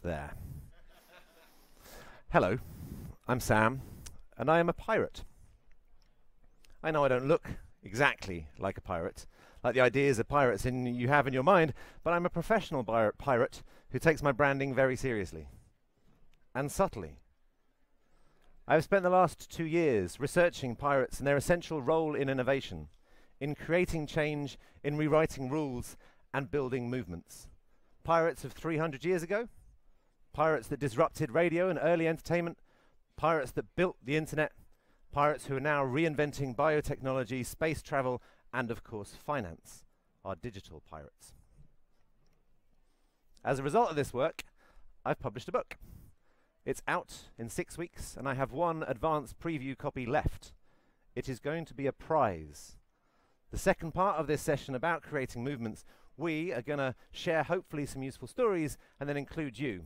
there. Hello, I'm Sam, and I am a pirate. I know I don't look exactly like a pirate, like the ideas of pirates you have in your mind, but I'm a professional pirate who takes my branding very seriously, and subtly. I've spent the last 2 years researching pirates and their essential role in innovation, in creating change, in rewriting rules, and building movements. Pirates of 300 years ago, pirates that disrupted radio and early entertainment, pirates that built the internet, pirates who are now reinventing biotechnology, space travel, and of course finance, are digital pirates. As a result of this work, I've published a book. It's out in 6 weeks, and I have one advanced preview copy left. It is going to be a prize. The second part of this session about creating movements, we are going to share hopefully some useful stories and then include you.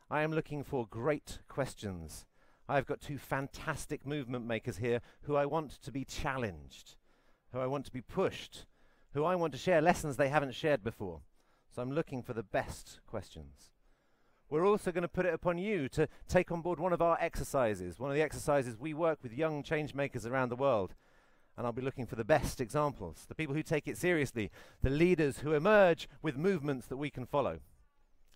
I am looking for great questions. I've got 2 fantastic movement makers here who I want to be challenged, who I want to be pushed, who I want to share lessons they haven't shared before. So I'm looking for the best questions. We're also going to put it upon you to take on board one of our exercises, one of the exercises we work with young change makers around the world. And I'll be looking for the best examples, the people who take it seriously, the leaders who emerge with movements that we can follow.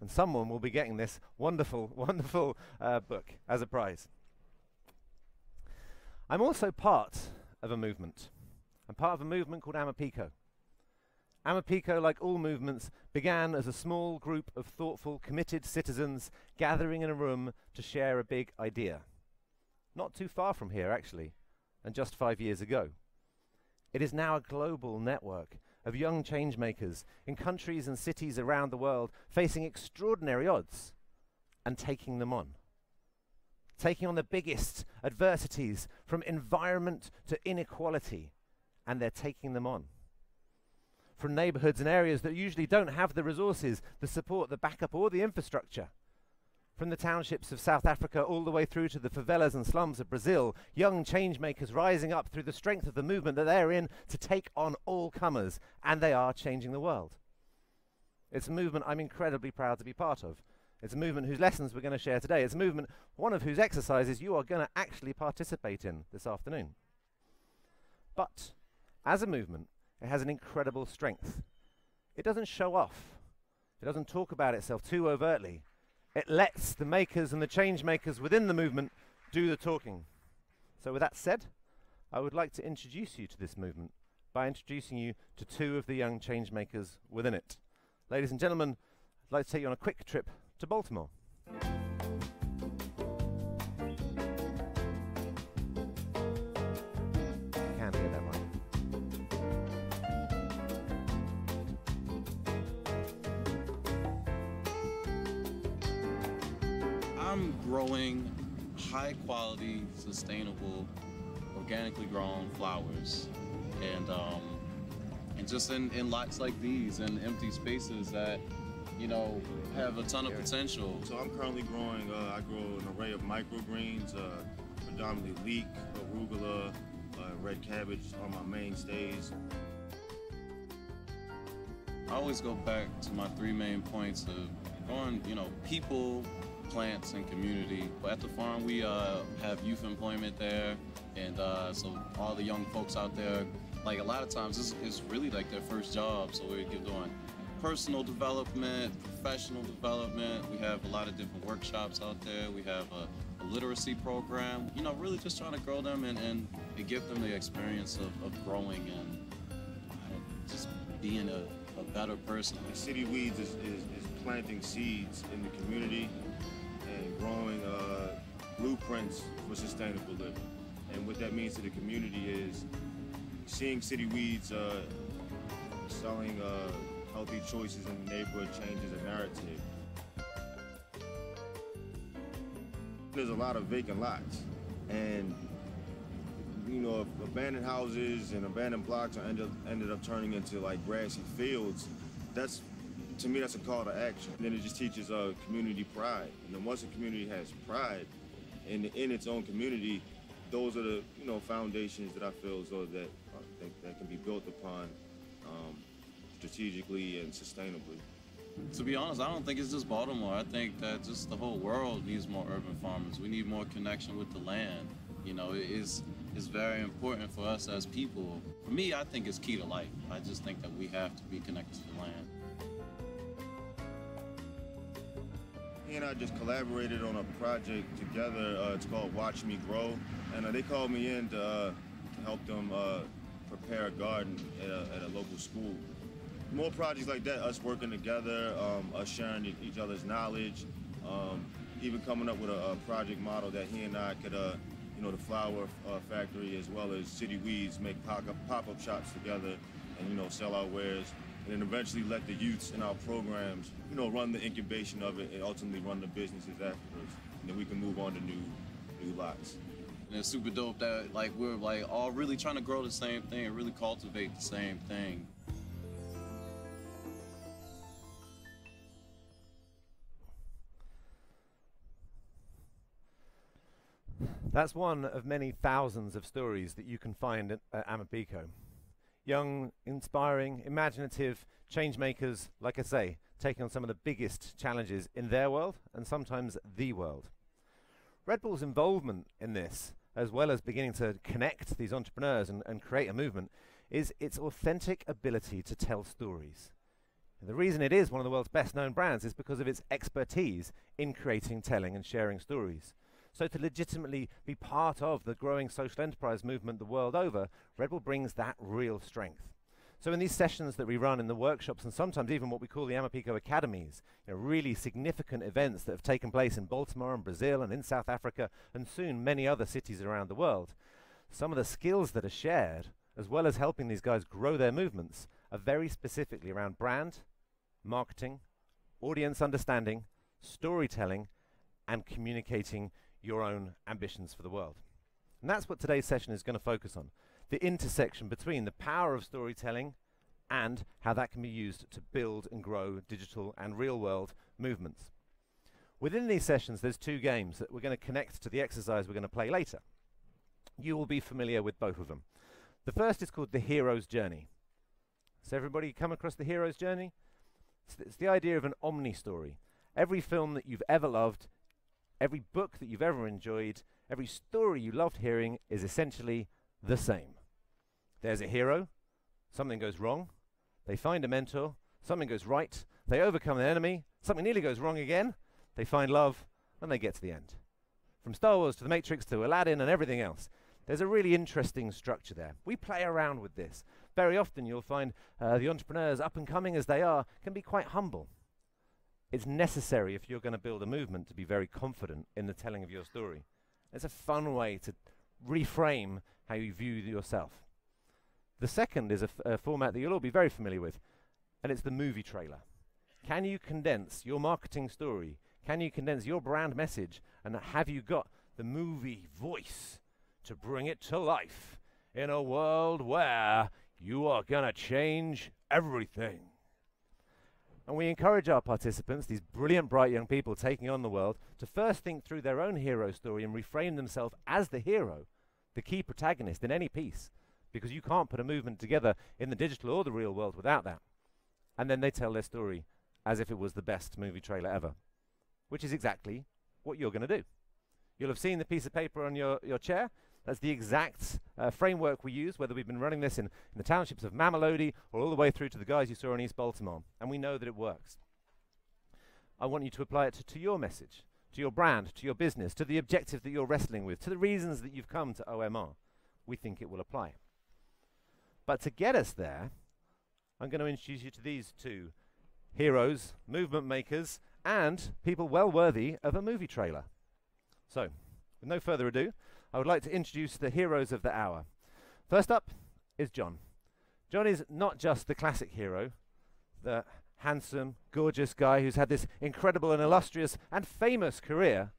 And someone will be getting this wonderful, wonderful book as a prize. I'm also part of a movement. I'm part of a movement called Amaphiko. Amaphiko, like all movements, began as a small group of thoughtful, committed citizens gathering in a room to share a big idea. Not too far from here, actually, and just 5 years ago. It is now a global network of young change makers in countries and cities around the world facing extraordinary odds and taking them on. Taking on the biggest adversities from environment to inequality, and they're taking them on. From neighborhoods and areas that usually don't have the resources, the support, the backup, or the infrastructure. From the townships of South Africa all the way through to the favelas and slums of Brazil, young change makers rising up through the strength of the movement that they're in to take on all comers, and they are changing the world. It's a movement I'm incredibly proud to be part of. It's a movement whose lessons we're going to share today. It's a movement, one of whose exercises you are going to actually participate in this afternoon. But as a movement, it has an incredible strength. It doesn't show off. It doesn't talk about itself too overtly. It lets the makers and the change makers within the movement do the talking. So with that said, I would like to introduce you to this movement by introducing you to 2 of the young change makers within it. Ladies and gentlemen, I'd like to take you on a quick trip to Baltimore. You can hear that one. I'm growing high quality, sustainable, organically grown flowers. And just in lots like these and empty spaces that, you know, have a ton of potential. So I'm currently growing, I grow an array of microgreens, predominantly leek, arugula, red cabbage are my mainstays. I always go back to my 3 main points of going, you know, people, plants, and community. But at the farm, we have youth employment there, and so all the young folks out there, like a lot of times, it's really like their first job. So we're doing personal development, professional development. We have a lot of different workshops out there. We have a literacy program. You know, really just trying to grow them and give them the experience of growing and just being a better person. City Weeds is planting seeds in the community and growing blueprints for sustainable living. And what that means to the community is seeing City Weeds selling healthy choices in the neighborhood changes a narrative. There's a lot of vacant lots, and you know, if abandoned houses and abandoned blocks are ended up turning into like grassy fields, that's, to me, that's a call to action. And then it just teaches community pride. And then once a community has pride in its own community, those are the foundations that I feel as though that can be built upon strategically and sustainably. To be honest, I don't think it's just Baltimore. I think that just the whole world needs more urban farmers. We need more connection with the land. You know, it's very important for us as people. For me, I think it's key to life. I just think that we have to be connected to the land. He and I just collaborated on a project together. It's called Watch Me Grow, and they called me in to help them prepare a garden at a local school. More projects like that, us working together, us sharing each other's knowledge, even coming up with a project model that he and I could, the flower factory as well as City Weeds make pop-up shops together and, sell our wares. And then eventually let the youths in our programs, run the incubation of it and ultimately run the businesses afterwards. And then we can move on to new lots. And it's super dope that we're all really trying to grow the same thing and really cultivate the same thing. That's one of many thousands of stories that you can find at Amaphiko. Young, inspiring, imaginative change makers, like I say, taking on some of the biggest challenges in their world and sometimes the world. Red Bull's involvement in this, as well as beginning to connect these entrepreneurs and create a movement, is its authentic ability to tell stories. And the reason it is one of the world's best known brands is because of its expertise in creating, telling and sharing stories. So to legitimately be part of the growing social enterprise movement the world over, Red Bull brings that real strength. So in these sessions that we run in the workshops and sometimes even what we call the Amaphiko Academies, really significant events that have taken place in Baltimore and Brazil and in South Africa and soon many other cities around the world, some of the skills that are shared, as well as helping these guys grow their movements, are very specifically around brand, marketing, audience understanding, storytelling, and communicating your own ambitions for the world. And that's what today's session is going to focus on, the intersection between the power of storytelling and how that can be used to build and grow digital and real-world movements. Within these sessions, there's two games that we're going to connect to the exercise we're going to play later. You will be familiar with both of them. The first is called the hero's journey. So everybody come across the hero's journey? It's the idea of an omni-story. Every film that you've ever loved, every book that you've ever enjoyed, every story you loved hearing is essentially the same. There's a hero, something goes wrong, they find a mentor, something goes right, they overcome an enemy, something nearly goes wrong again, they find love, and they get to the end. From Star Wars to The Matrix to Aladdin and everything else, there's a really interesting structure there. We play around with this. Very often you'll find the entrepreneurs, up and coming as they are, can be quite humble. It's necessary if you're going to build a movement to be very confident in the telling of your story. It's a fun way to reframe how you view yourself. The second is a format that you'll all be very familiar with, and it's the movie trailer. Can you condense your marketing story? Can you condense your brand message? And have you got the movie voice to bring it to life in a world where you are going to change everything? And we encourage our participants, these brilliant, bright young people taking on the world, to first think through their own hero story and reframe themselves as the hero, the key protagonist in any piece, because you can't put a movement together in the digital or the real world without that. And then they tell their story as if it was the best movie trailer ever, which is exactly what you're going to do. You'll have seen the piece of paper on your chair. That's the exact framework we use, whether we've been running this in the townships of Mamelodi or all the way through to the guys you saw in East Baltimore. And we know that it works. I want you to apply it to your message, to your brand, to your business, to the objective that you're wrestling with, to the reasons that you've come to OMR. We think it will apply. But to get us there, I'm going to introduce you to these two heroes, movement makers, and people well worthy of a movie trailer. So, with no further ado, I would like to introduce the heroes of the hour. First up is Jon. Jon is not just the classic hero, the handsome, gorgeous guy who's had this incredible and illustrious and famous career.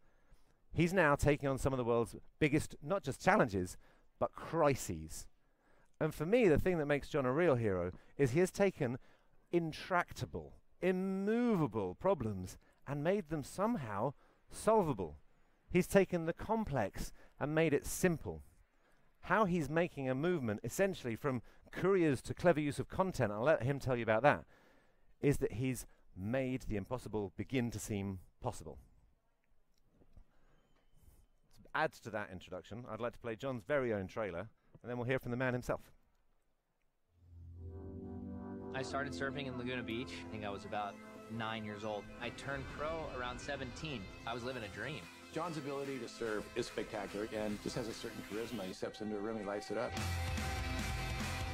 He's now taking on some of the world's biggest, not just challenges, but crises. And for me, the thing that makes Jon a real hero is he has taken intractable, immovable problems and made them somehow solvable. He's taken the complex and made it simple. How he's making a movement, essentially from couriers to clever use of content, I'll let him tell you about that, is that he's made the impossible begin to seem possible. To add to that introduction, I'd like to play Jon's very own trailer, and then we'll hear from the man himself. I started surfing in Laguna Beach. I think I was about 9 years old. I turned pro around 17. I was living a dream. Jon's ability to surf is spectacular and just has a certain charisma. He steps into a room, he lights it up.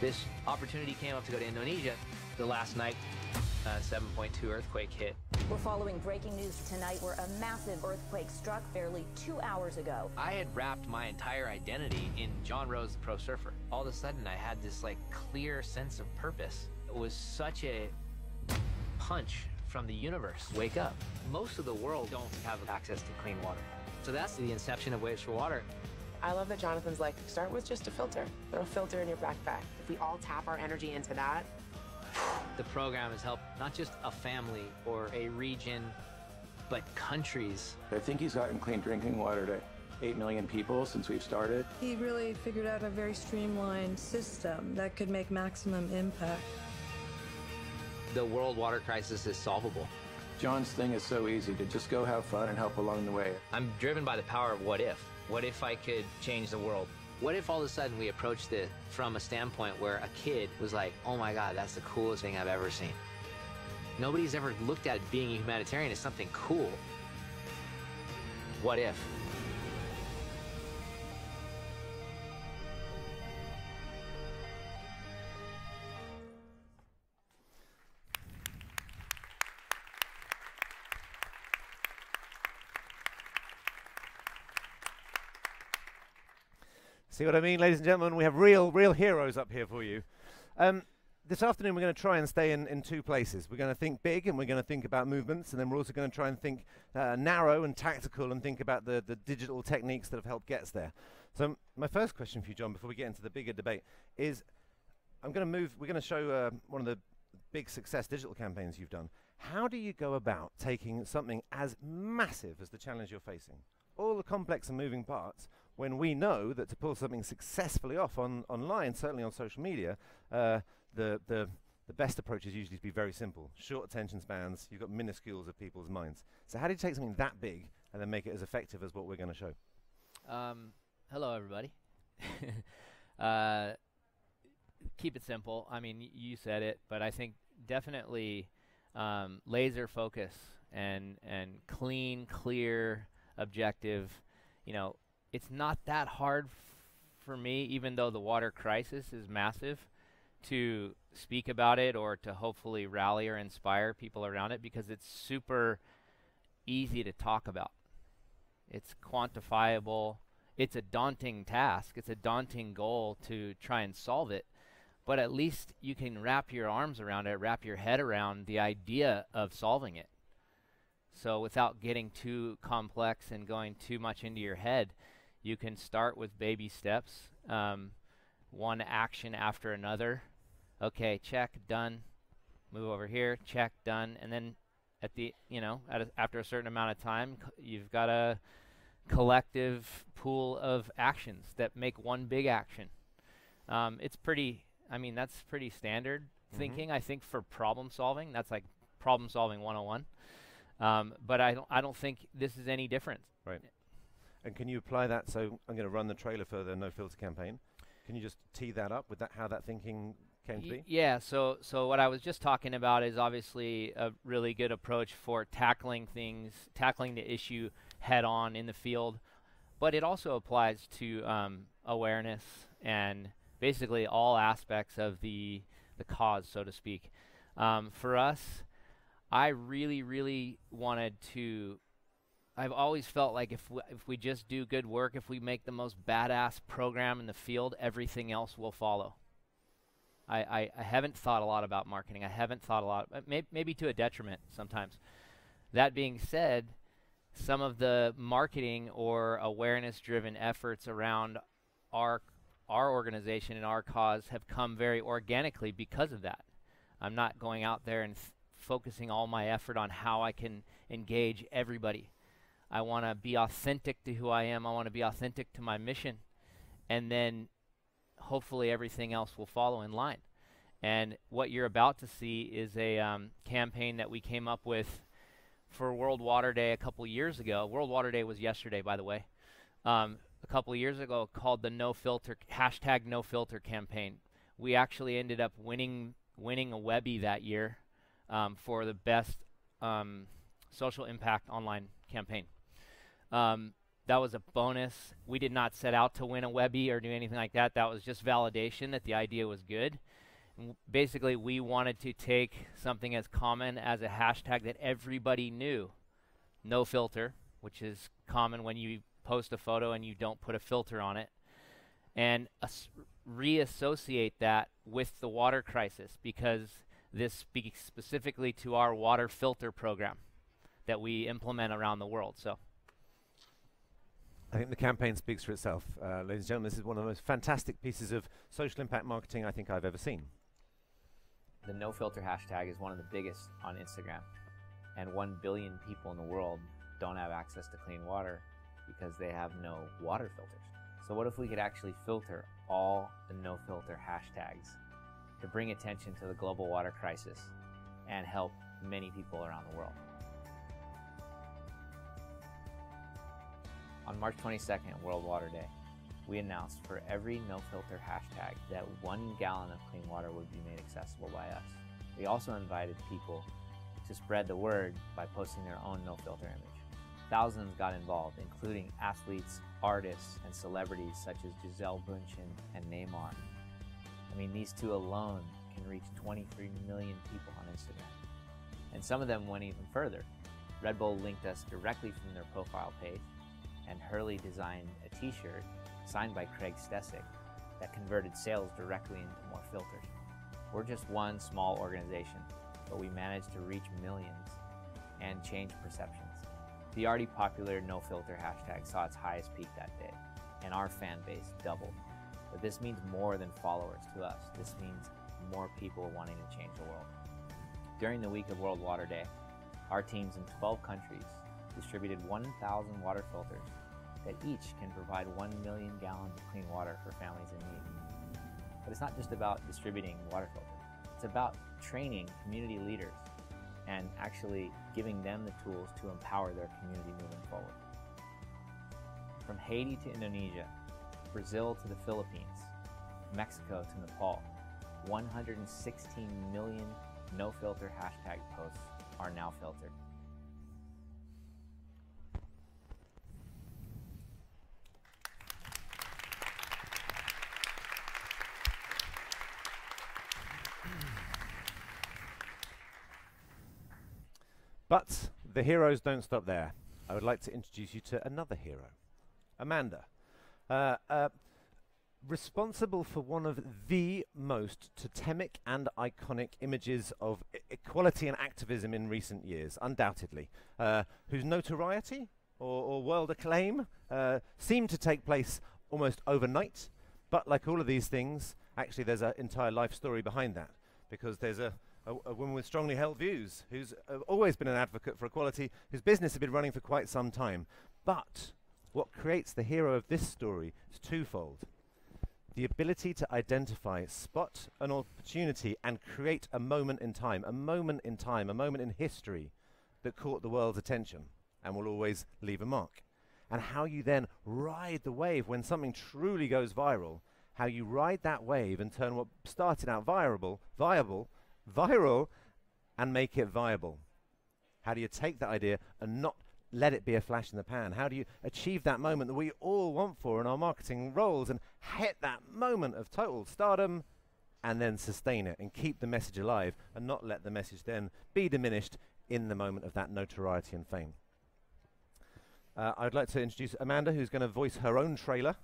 This opportunity came up to go to Indonesia. The last night, 7.2 earthquake hit. We're following breaking news tonight where a massive earthquake struck barely 2 hours ago. I had wrapped my entire identity in Jon Rose, the pro surfer. All of a sudden, I had this like clear sense of purpose. It was such a punch from the universe. Wake up. Most of the world don't have access to clean water. So that's the inception of Waves for Water. I love that Jonathan's like, start with just a filter. Throw a filter in your backpack. If we all tap our energy into that. The program has helped not just a family or a region, but countries. I think he's gotten clean drinking water to 8 million people since we've started. He really figured out a very streamlined system that could make maximum impact. The world water crisis is solvable. Jon's thing is so easy to just go have fun and help along the way. I'm driven by the power of what if. What if I could change the world? What if all of a sudden we approached it from a standpoint where a kid was like, oh my God, that's the coolest thing I've ever seen. Nobody's ever looked at being a humanitarian as something cool. What if? See what I mean, ladies and gentlemen? We have real heroes up here for you. This afternoon we're going to try and stay in two places. We're going to think big and we're going to think about movements, and then we're also going to try and think narrow and tactical and think about the digital techniques that have helped get us there. So my first question for you, Jon, before we get into the bigger debate, is we're going to show one of the big success digital campaigns you've done. How do you go about taking something as massive as the challenge you're facing, all the complex and moving parts, when we know that to pull something successfully off online, certainly on social media, the best approach is usually to be very simple. Short attention spans, you've got minuscules of people's minds. So how do you take something that big and then make it as effective as what we're going to show? Hello, everybody. Keep it simple. I mean, you said it, but I think definitely laser focus and clean, clear, objective. You know, it's not that hard for me, even though the water crisis is massive, to speak about it or to hopefully rally or inspire people around it, because it's super easy to talk about. It's quantifiable. It's a daunting task. It's a daunting goal to try and solve it. But at least you can wrap your arms around it, wrap your head around the idea of solving it. So without getting too complex and going too much into your head, you can start with baby steps, one action after another. Okay, check, done. Move over here, check, done. And then at the, after a certain amount of time, you've got a collective pool of actions that make one big action. It's pretty, that's pretty standard thinking, I think, for problem solving. That's like problem solving 101. But I don't think this is any different. Right. And can you apply that? So I'm going to run the trailer for the No Filter campaign. Can you just tee that up with that, how that thinking came to be? Yeah, so what I was just talking about is obviously a really good approach for tackling the issue head on in the field, but it also applies to awareness and basically all aspects of the cause, so to speak. For us, I really wanted to. I've always felt like if we just do good work, if we make the most badass program in the field, everything else will follow. I haven't thought a lot about marketing. I haven't thought a lot, maybe to a detriment sometimes. That being said, some of the marketing or awareness-driven efforts around our organization and our cause have come very organically because of that. I'm not going out there and focusing all my effort on how I can engage everybody. I want to be authentic to who I am. I want to be authentic to my mission. And then hopefully everything else will follow in line. And what you're about to see is a campaign that we came up with for World Water Day a couple years ago. World Water Day was yesterday, by the way. A couple of years ago, called the #No Filter campaign. We actually ended up winning a Webby that year for the best social impact online campaign. That was a bonus. We did not set out to win a Webby or do anything like that. That was just validation that the idea was good. Basically, we wanted to take something as common as a hashtag that everybody knew, no filter, which is common when you post a photo and you don't put a filter on it, and reassociate that with the water crisis, because this speaks specifically to our water filter program that we implement around the world. So I think the campaign speaks for itself. Ladies and gentlemen, this is one of the most fantastic pieces of social impact marketing I think I've ever seen. the no filter hashtag is one of the biggest on Instagram, and 1 billion people in the world don't have access to clean water because they have no water filters. So what if we could actually filter all the no filter hashtags to bring attention to the global water crisis and help many people around the world? On March 22nd, World Water Day, we announced for every no filter hashtag that 1 gallon of clean water would be made accessible by us. We also invited people to spread the word by posting their own no filter image. Thousands got involved, including athletes, artists, and celebrities such as Gisele Bündchen and Neymar. I mean, these two alone can reach 23 million people on Instagram. And some of them went even further. Red Bull linked us directly from their profile page, and Hurley designed a t-shirt signed by Craig Stesick that converted sales directly into more filters. We're just one small organization, but we managed to reach millions and change perceptions. The already popular no filter hashtag saw its highest peak that day, and our fan base doubled. But this means more than followers to us. This means more people wanting to change the world. During the week of World Water Day, our teams in 12 countries distributed 1,000 water filters that each can provide 1 million gallons of clean water for families in need. But it's not just about distributing water filters. It's about training community leaders and actually giving them the tools to empower their community moving forward. From Haiti to Indonesia, Brazil to the Philippines, Mexico to Nepal, 116 million no-filter hashtag posts are now filtered. But the heroes don't stop there. I would like to introduce you to another hero, Amanda. Responsible for one of the most totemic and iconic images of equality and activism in recent years, undoubtedly, whose notoriety or world acclaim seemed to take place almost overnight. But like all of these things, actually there's an entire life story behind that, because there's a woman with strongly held views, who's always been an advocate for equality, whose business has been running for quite some time. But what creates the hero of this story is twofold. The ability to identify, spot an opportunity, and create a moment in time, a moment in history that caught the world's attention and will always leave a mark. And how you then ride the wave when something truly goes viral, how you ride that wave and turn what started out viral, and make it viable. How do you take that idea and not let it be a flash in the pan? How do you achieve that moment that we all want for in our marketing roles and hit that moment of total stardom and then sustain it and keep the message alive and not let the message then be diminished in the moment of that notoriety and fame? I'd like to introduce Amanda, who's going to voice her own trailer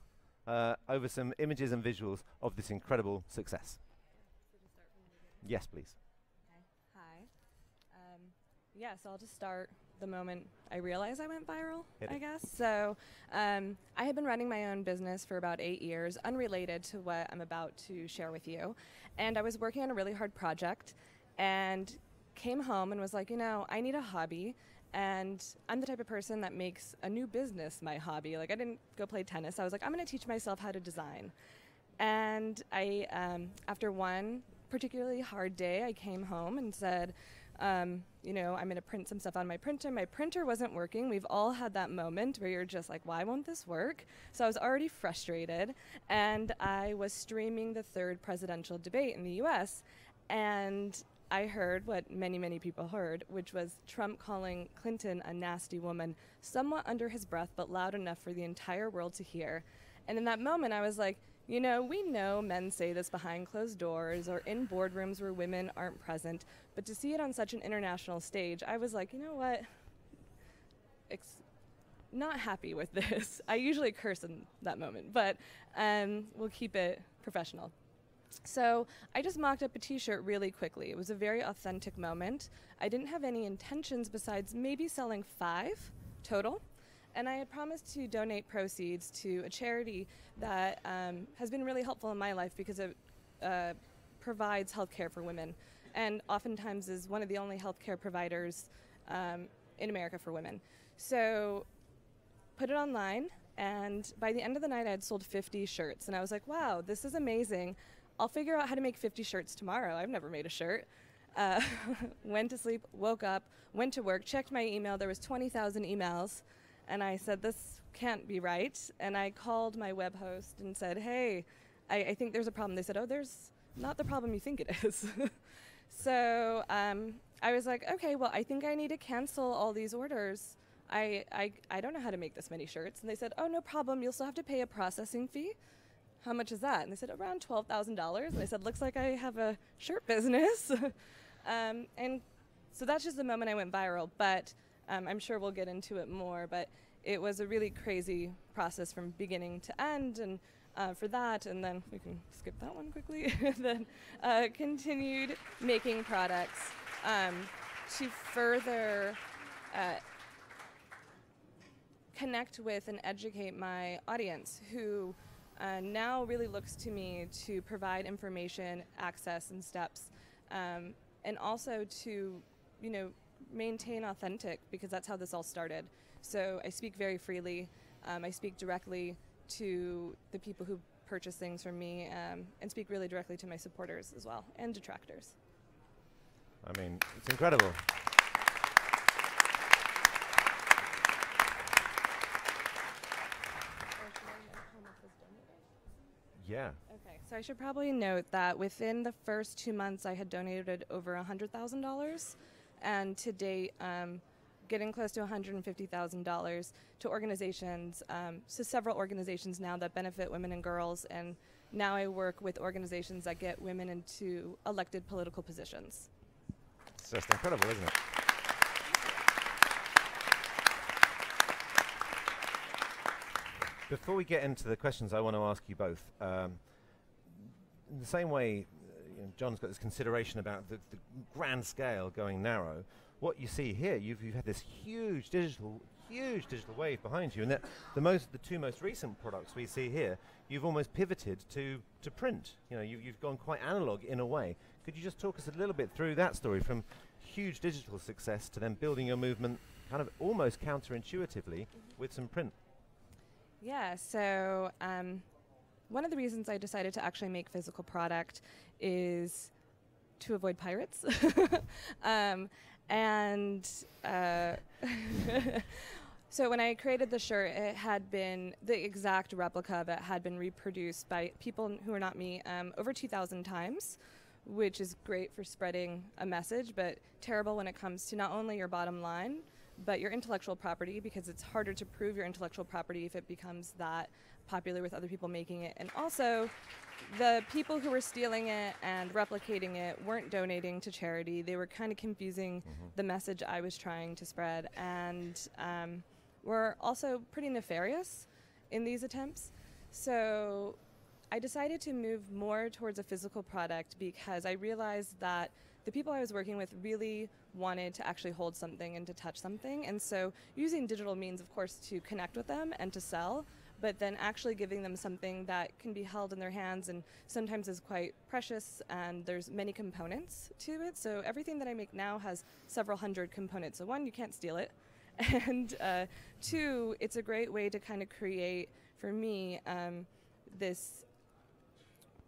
over some images and visuals of this incredible success. Yes, please. Okay. Hi. Yeah, so I'll just start the moment I realized I went viral, I guess. So I had been running my own business for about 8 years, unrelated to what I'm about to share with you. And I was working on a really hard project and came home and was like, you know, I need a hobby. And I'm the type of person that makes a new business my hobby. Like, I didn't go play tennis. I was like, I'm going to teach myself how to design. And I, after one particularly hard day, I came home and said, you know, I'm going to print some stuff on my printer. My printer wasn't working. We've all had that moment where you're just like, why won't this work? So I was already frustrated, and I was streaming the third presidential debate in the US, and I heard what many, many people heard, which was Trump calling Clinton a nasty woman, somewhat under his breath, but loud enough for the entire world to hear. And in that moment, I was like, you know, we know men say this behind closed doors or in boardrooms where women aren't present, but to see it on such an international stage, I was like, you know what? Not happy with this. I usually curse in that moment, but we'll keep it professional. So I just mocked up a t-shirt really quickly. It was a very authentic moment. I didn't have any intentions besides maybe selling 5 total. And I had promised to donate proceeds to a charity that has been really helpful in my life because it provides healthcare for women, and oftentimes is one of the only healthcare providers in America for women. So put it online, and by the end of the night I had sold 50 shirts, and I was like, wow, this is amazing. I'll figure out how to make 50 shirts tomorrow. I've never made a shirt. Went to sleep, woke up, went to work, checked my email. There was 20,000 emails. And I said, this can't be right. And I called my web host and said, hey, I think there's a problem. They said, oh, there's not the problem you think it is. So I was like, okay, well, I think I need to cancel all these orders. I don't know how to make this many shirts. And they said, oh, no problem. You'll still have to pay a processing fee. How much is that? And they said, around $12,000. And I said, looks like I have a shirt business. And so that's just the moment I went viral. But I'm sure we'll get into it more. But it was a really crazy process from beginning to end. And for that, and then we can skip that one quickly, then continued making products to further connect with and educate my audience, who now really looks to me to provide information, access, and steps, and also to, you know, maintain authentic, because that's how this all started. So I speak very freely. I speak directly to the people who purchase things from me, and speak really directly to my supporters as well, and detractors. I mean, it's incredible. Yeah. Okay, so I should probably note that within the first 2 months, I had donated over $100,000, and to date, getting close to $150,000 to organizations, so several organizations now that benefit women and girls, and now I work with organizations that get women into elected political positions. It's just incredible, isn't it? Before we get into the questions, I want to ask you both. In the same way, you know, Jon's got this consideration about the grand scale going narrow. What you see here, you've had this huge digital wave behind you, and that the 2 most recent products we see here, you've almost pivoted to print. You know, you've gone quite analog in a way. Could you just talk us a little bit through that story, from huge digital success to then building your movement kind of almost counterintuitively with some print? Yeah, so one of the reasons I decided to actually make physical product is to avoid pirates. So when I created the shirt, it had been, the exact replica of it had been reproduced by people who are not me over 2,000 times, which is great for spreading a message, but terrible when it comes to not only your bottom line, but your intellectual property, because it's harder to prove your intellectual property if it becomes that popular with other people making it. And also, the people who were stealing it and replicating it weren't donating to charity. They were kind of confusing the message I was trying to spread, and were also pretty nefarious in these attempts. So I decided to move more towards a physical product because I realized that the people I was working with really wanted to actually hold something and to touch something. And so using digital means, of course, to connect with them and to sell, but then actually giving them something that can be held in their hands and sometimes is quite precious, and there's many components to it. So everything that I make now has several hundred components. So 1, you can't steal it. And 2, it's a great way to kind of create, for me, this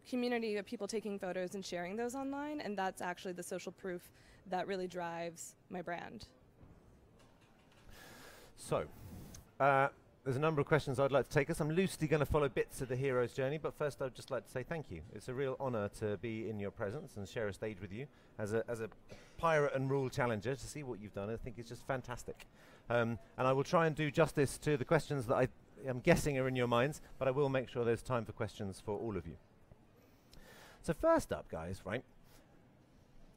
community of people taking photos and sharing those online, and that's actually the social proof that really drives my brand. So, there's a number of questions I'd like to take us. I'm loosely going to follow bits of the hero's journey, but first I'd just like to say thank you. It's a real honor to be in your presence and share a stage with you as a pirate and rule challenger, to see what you've done. I think it's just fantastic. And I will try and do justice to the questions that I am guessing are in your minds, but I will make sure there's time for questions for all of you. So first up, guys, right?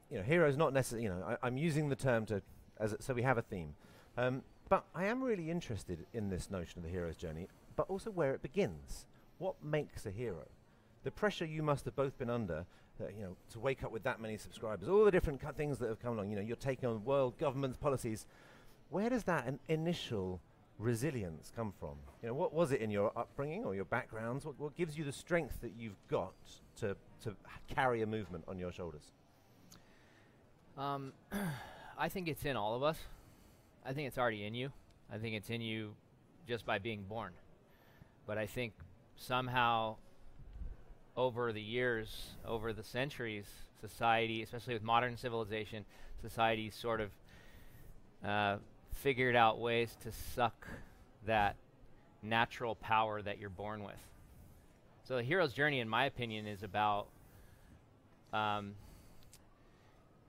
Hero's not necessarily, I'm using the term so we have a theme. But I am really interested in this notion of the hero's journey, but also where it begins. What makes a hero? The pressure you must have both been under, to wake up with that many subscribers, all the different things that have come along, you're taking on world governments, policies. Where does that initial resilience come from? What was it in your upbringing or your backgrounds? What gives you the strength that you've got to carry a movement on your shoulders? I think it's in all of us. I think it's already in you. I think it's in you just by being born. But I think somehow over the years, over the centuries, society, especially with modern civilization, society sort of figured out ways to suck that natural power that you're born with. So the hero's journey, in my opinion, is about,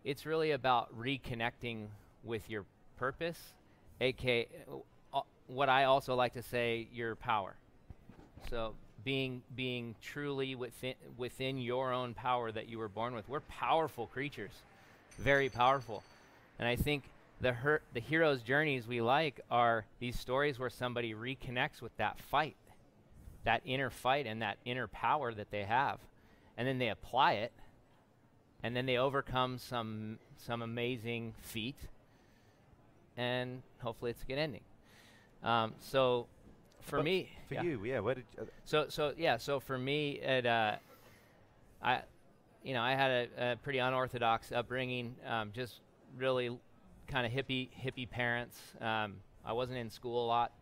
it's really about reconnecting with your purpose, aka what I also like to say, your power. So being truly within your own power that you were born with. We're powerful creatures, very powerful. And I think the hero's journeys we like are these stories where somebody reconnects with that fight, that inner fight and that inner power that they have, and then they apply it, and then they overcome some amazing feat, and hopefully it's a good ending. So for me, for you, where did so for me, I had a pretty unorthodox upbringing, just really kind of hippie parents. I wasn't in school a lot.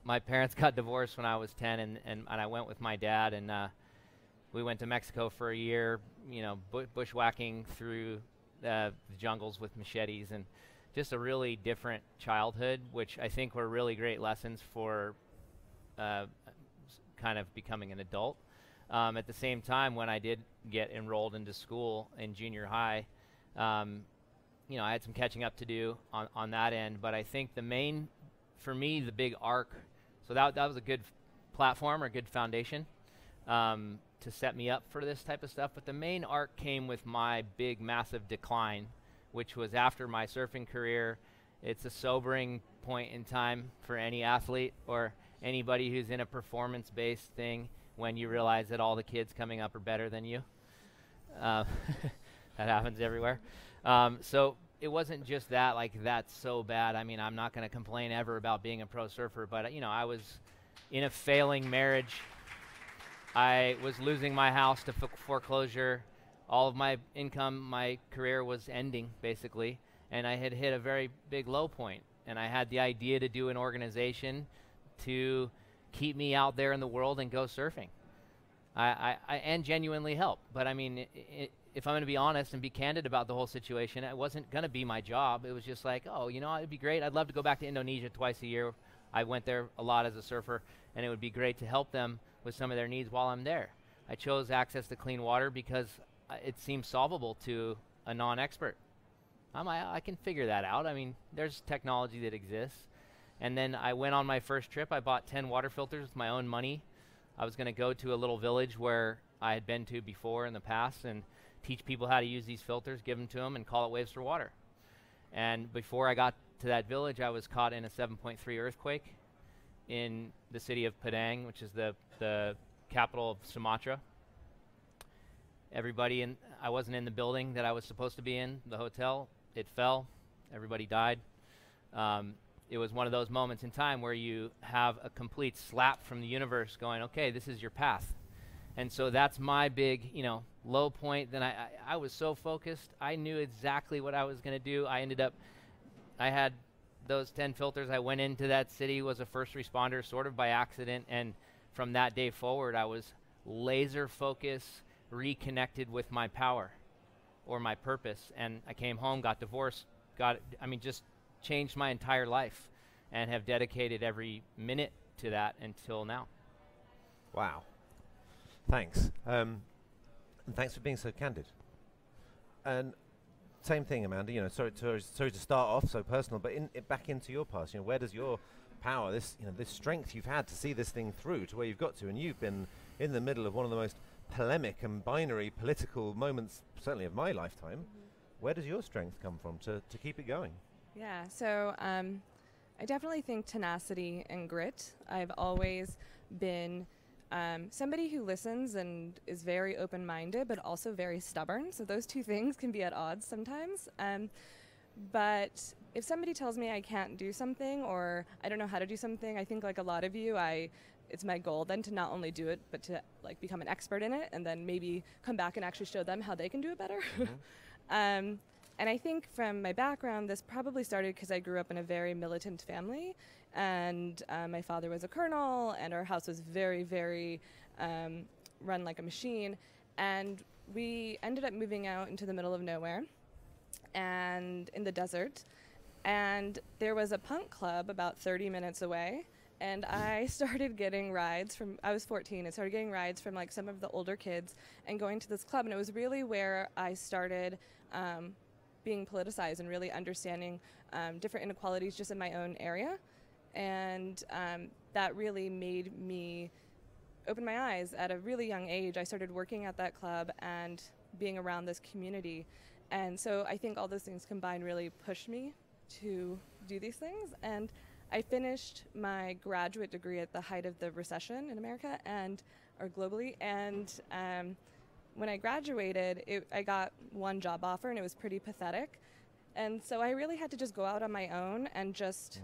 My parents got divorced when I was 10, and I went with my dad, and we went to Mexico for a year, bushwhacking through the jungles with machetes, and just a really different childhood, which I think were really great lessons for kind of becoming an adult. At the same time, when I did get enrolled into school in junior high, I had some catching up to do on that end. But I think for me, the big arc, so that was a good platform or good foundation to set me up for this type of stuff. But the main arc came with my big, massive decline, which was after my surfing career. It's a sobering point in time for any athlete or anybody who's in a performance-based thing when you realize that all the kids coming up are better than you. That happens everywhere. So it wasn't just that, that's so bad. I mean, I'm not going to complain ever about being a pro surfer, but, I was in a failing marriage. I was losing my house to foreclosure. All of my income, my career was ending, basically, and I had hit a very big low point. And I had the idea to do an organization to keep me out there in the world and go surfing. And genuinely help. But I mean, if I'm going to be honest and be candid about the whole situation, it wasn't going to be my job. It was just like, it'd be great. I'd love to go back to Indonesia twice a year. I went there a lot as a surfer, and it would be great to help them with some of their needs while I'm there. I chose access to clean water because it seems solvable to a non-expert. I can figure that out. I mean, there's technology that exists. And then I went on my first trip. I bought 10 water filters with my own money. I was going to go to a little village where I had been to before in the past and teach people how to use these filters, give them to them, and call it waves for water. And before I got to that village, I was caught in a 7.3 earthquake in the city of Padang, which is the capital of Sumatra. I wasn't in the building that I was supposed to be in, the hotel. It fell. Everybody died. It was one of those moments in time where you have a complete slap from the universe going, okay, this is your path. And so that's my big, low point. Then I was so focused. I knew exactly what I was going to do. I had those 10 filters. I went into that city, was a first responder sort of by accident. And from that day forward, I was laser focus, reconnected with my power or my purpose. And I came home, got divorced, just changed my entire life and have dedicated every minute to that until now. Wow. Thanks. And thanks for being so candid. And same thing, Amanda, you know, sorry to start off so personal, but back into your past, you know, where does your power, this strength you've had to see this thing through to where you've got to, and you've been in the middle of one of the most polemic and binary political moments, certainly of my lifetime. Where does your strength come from to keep it going? Yeah, so I definitely think tenacity and grit. I've always been somebody who listens and is very open-minded, but also very stubborn. So those two things can be at odds sometimes. But if somebody tells me I can't do something or I don't know how to do something, I think like a lot of you, it's my goal then to not only do it, but to like become an expert in it and then maybe come back and actually show them how they can do it better. And I think from my background, this probably started because I grew up in a very militant family, and my father was a colonel, and our house was very, very run like a machine. And we ended up moving out into the middle of nowhere and in the desert. And there was a punk club about 30 minutes away. And I started getting rides I was 14, I started getting rides from like some of the older kids and going to this club. And it was really where I started being politicized and really understanding different inequalities just in my own area. And that really made me open my eyes at a really young age. I started working at that club and being around this community. And so I think all those things combined really pushed me to do these things. And I finished my graduate degree at the height of the recession in America or globally. And when I graduated, I got one job offer, and it was pretty pathetic. And so I really had to just go out on my own and just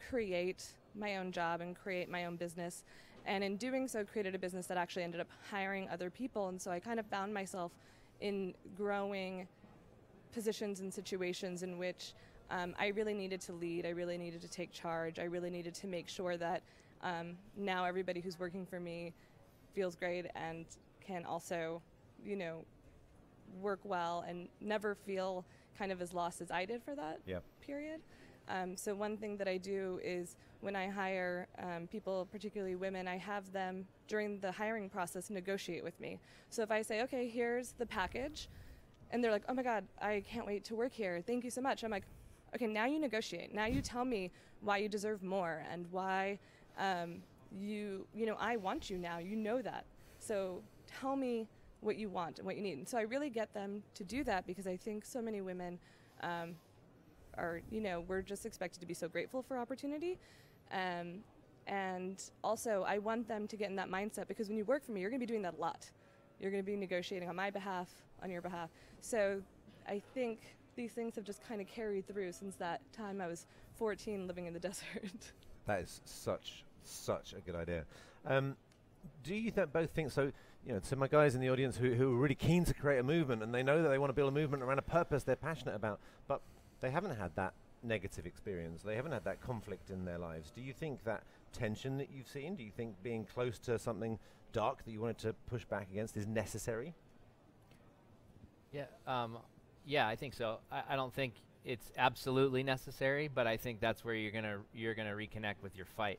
create my own job and create my own business. And in doing so, created a business that actually ended up hiring other people. And so I kind of found myself in growing positions and situations in which I really needed to lead. I really needed to take charge. I really needed to make sure that now everybody who's working for me feels great and can also, work well and never feel kind of as lost as I did for that period. So one thing that I do is when I hire people, particularly women, I have them during the hiring process negotiate with me. So if I say, okay, here's the package, and they're like, oh my God, I can't wait to work here. Thank you so much. I'm like, okay, now you negotiate. Now you tell me why you deserve more and why I want you now. You know that. So tell me what you want and what you need. And so I really get them to do that because I think so many women we're just expected to be so grateful for opportunity. And also I want them to get in that mindset because when you work for me, you're going to be doing that a lot. You're going to be negotiating on my behalf, on your behalf. So I think these things have just kind of carried through since that time I was 14 living in the desert. That is such a good idea. Do you both think so? To my guys in the audience who are really keen to create a movement and they know that they want to build a movement around a purpose they're passionate about, but they haven't had that negative experience. They haven't had that conflict in their lives. Do you think that tension that you've seen, do you think being close to something dark that you wanted to push back against is necessary? Yeah, I think so. I don't think it's absolutely necessary, but I think that's where you're gonna reconnect with your fight.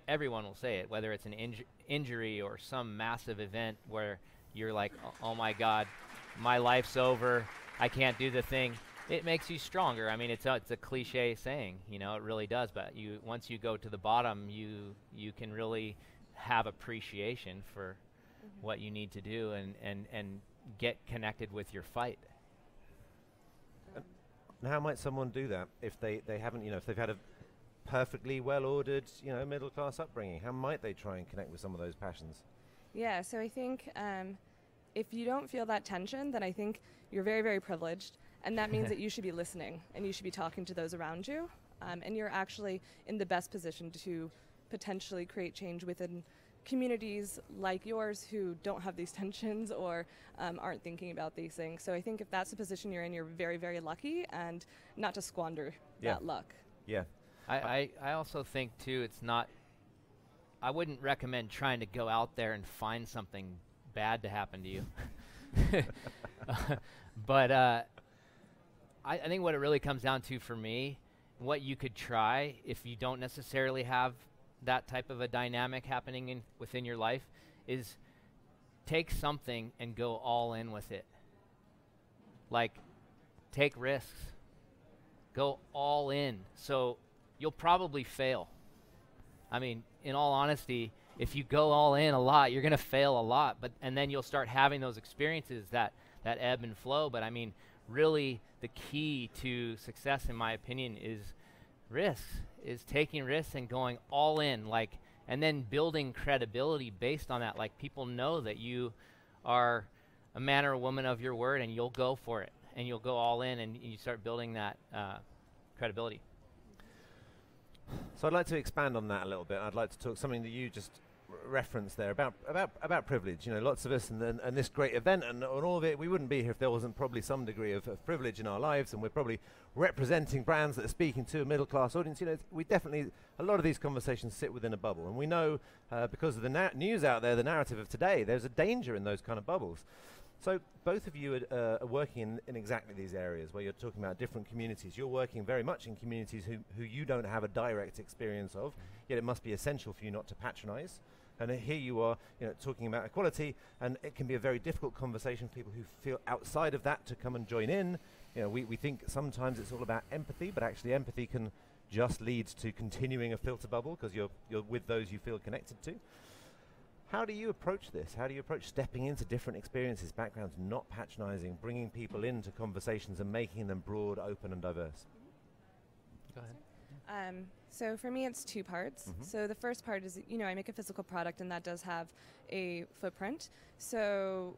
Everyone will say it, whether it's an injury or some massive event where you're like, oh my God, my life's over, I can't do the thing. It makes you stronger. I mean, it's a cliche saying, it really does. But once you go to the bottom, you can really have appreciation for what you need to do and get connected with your fight. And how might someone do that if they haven't, if they've had a perfectly well-ordered, middle-class upbringing? How might they try and connect with some of those passions? Yeah, so I think if you don't feel that tension, then I think you're very, very privileged. And that means that you should be listening and you should be talking to those around you. And you're actually in the best position to potentially create change within communities like yours who don't have these tensions or aren't thinking about these things. So I think if that's the position you're in, you're very, very lucky, and not to squander that luck. Yeah. I also think too, it's not I wouldn't recommend trying to go out there and find something bad to happen to you. But I think what it really comes down to for me, what you could try if you don't necessarily have that type of a dynamic happening within your life, is take something and go all in with it. Like, take risks. Go all in. So you'll probably fail. I mean, in all honesty, if you go all in a lot, you're going to fail a lot, and then you'll start having those experiences that ebb and flow. But I mean, really the key to success, in my opinion, is risks, is taking risks and going all in, like, and then building credibility based on that. Like, people know that you are a man or a woman of your word, and you'll go for it, and you'll go all in, and you start building that credibility. So I'd like to expand on that a little bit. I'd like to talk something that you just referenced there about privilege. You know, lots of us and this great event and all of it, we wouldn't be here if there wasn't probably some degree of privilege in our lives, and we're probably representing brands that are speaking to a middle class audience. You know, we definitely, a lot of these conversations sit within a bubble, and we know because of the news out there, the narrative of today, there's a danger in those kind of bubbles. So both of you are working in exactly these areas where you're talking about different communities. You're working very much in communities who you don't have a direct experience of, yet it must be essential for you not to patronize. And here you are, you know, talking about equality, and it can be a very difficult conversation for people who feel outside of that to come and join in. You know, we think sometimes it's all about empathy, but actually empathy can just lead to continuing a filter bubble because you're with those you feel connected to. How do you approach this? How do you approach stepping into different experiences, backgrounds, not patronizing, bringing people into conversations and making them broad, open, and diverse? Go ahead. So for me, it's two parts. So the first part is, you know, I make a physical product, and that does have a footprint. So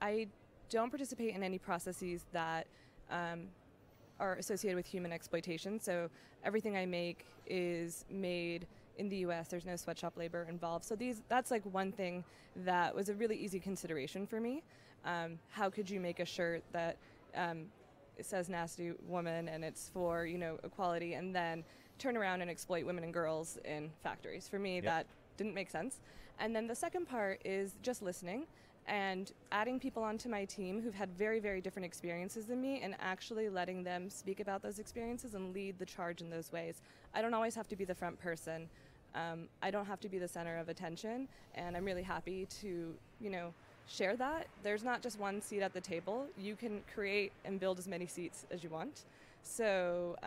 I don't participate in any processes that are associated with human exploitation. So everything I make is made in the U.S. There's no sweatshop labor involved. So that's like one thing that was a really easy consideration for me. How could you make a shirt that it says nasty woman and it's for, you know, equality, and then turn around and exploit women and girls in factories? For me, that didn't make sense. And then the second part is just listening and adding people onto my team who've had very, very different experiences than me, and actually letting them speak about those experiences and lead the charge in those ways. I don't always have to be the front person. I don't have to be the center of attention, and I'm really happy to, you know, share that. There's not just one seat at the table. You can create and build as many seats as you want. So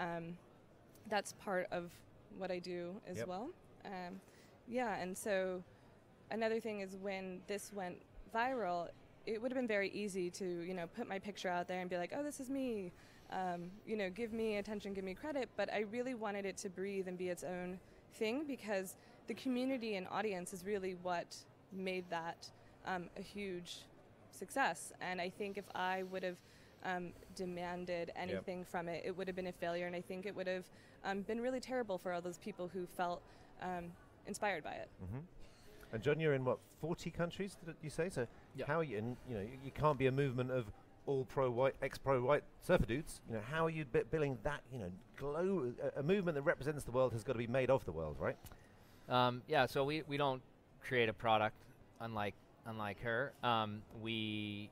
that's part of what I do as well. And so another thing is, when this went viral, it would have been very easy to, you know, put my picture out there and be like, oh, this is me, you know, give me attention, give me credit. But I really wanted it to breathe and be its own thing, because the community and audience is really what made that a huge success. And I think if I would have demanded anything from it, it would have been a failure, and I think it would have been really terrible for all those people who felt inspired by it. And Jon, you're in what, 40 countries, did you say? So how are you? And you know, you can't be a movement of all pro-white, ex-pro-white surfer dudes. You know, how are you building that? You know, a movement that represents the world has got to be made of the world, right? So we don't create a product unlike her. We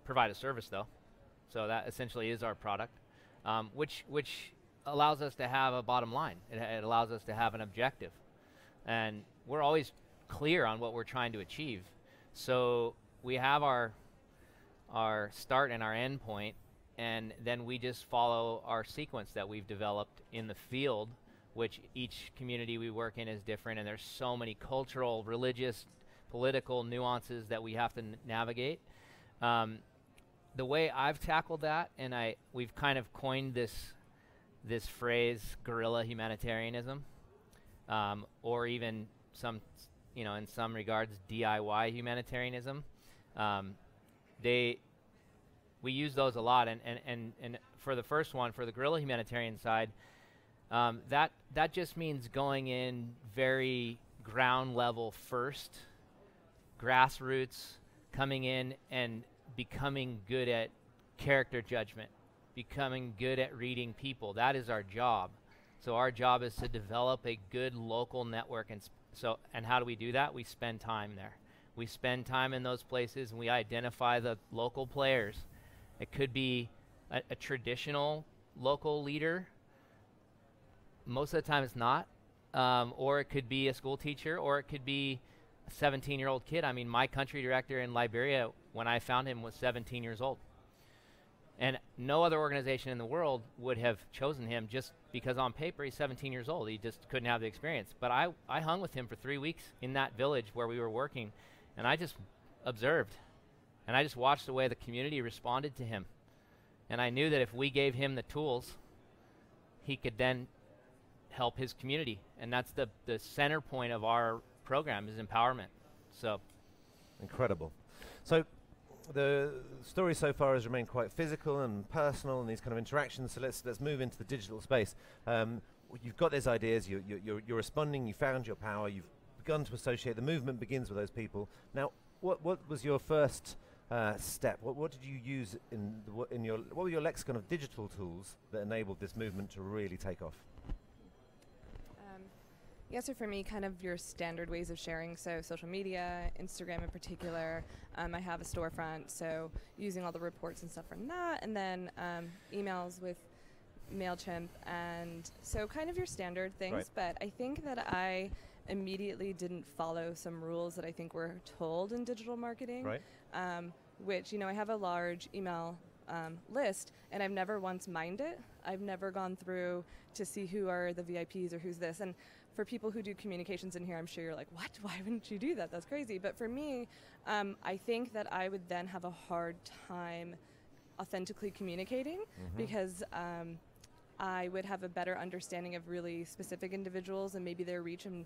provide a service, though, so that essentially is our product, which allows us to have a bottom line. It allows us to have an objective, and we're always clear on what we're trying to achieve. So we have our start and our end point, and then we just follow our sequence that we've developed in the field, which each community we work in is different, and there's so many cultural, religious, political nuances that we have to navigate. The way I've tackled that, and we've kind of coined this phrase, guerrilla humanitarianism, or even some, you know, in some regards, DIY humanitarianism. We use those a lot, and for the first one, for the guerrilla humanitarian side, that just means going in very ground level first, grassroots, coming in and becoming good at character judgment, becoming good at reading people. That is our job. So our job is to develop a good local network So, and how do we do that? We spend time there. We spend time in those places, and we identify the local players. It could be a traditional local leader. Most of the time it's not. Or it could be a school teacher, or it could be a 17-year-old kid. I mean, my country director in Liberia, when I found him, was 17 years old. And no other organization in the world would have chosen him just because on paper he's 17 years old. He just couldn't have the experience. But I hung with him for 3 weeks in that village where we were working, and I just observed. And I just watched the way the community responded to him. And I knew that if we gave him the tools, he could then help his community. And that's the center point of our program is empowerment. So incredible. So the story so far has remained quite physical and personal and these kind of interactions. So let's move into the digital space. You've got these ideas, you're responding, you found your power, you've begun to associate. The movement begins with those people. Now, what was your first step? What did you use what were your lexicon of digital tools that enabled this movement to really take off? Yeah, so for me, kind of your standard ways of sharing, so social media, Instagram in particular. I have a storefront, so using all the reports and stuff from that, and then emails with MailChimp, and so kind of your standard things. Right. But I think that I immediately didn't follow some rules that I think were told in digital marketing, right. Which, I have a large email list, and I've never once mined it. I've never gone through to see who are the VIPs or who's this. And for people who do communications in here, I'm sure you're like, what? Why wouldn't you do that? That's crazy. But for me, I think that I would then have a hard time authentically communicating because I would have a better understanding of really specific individuals and maybe their reach and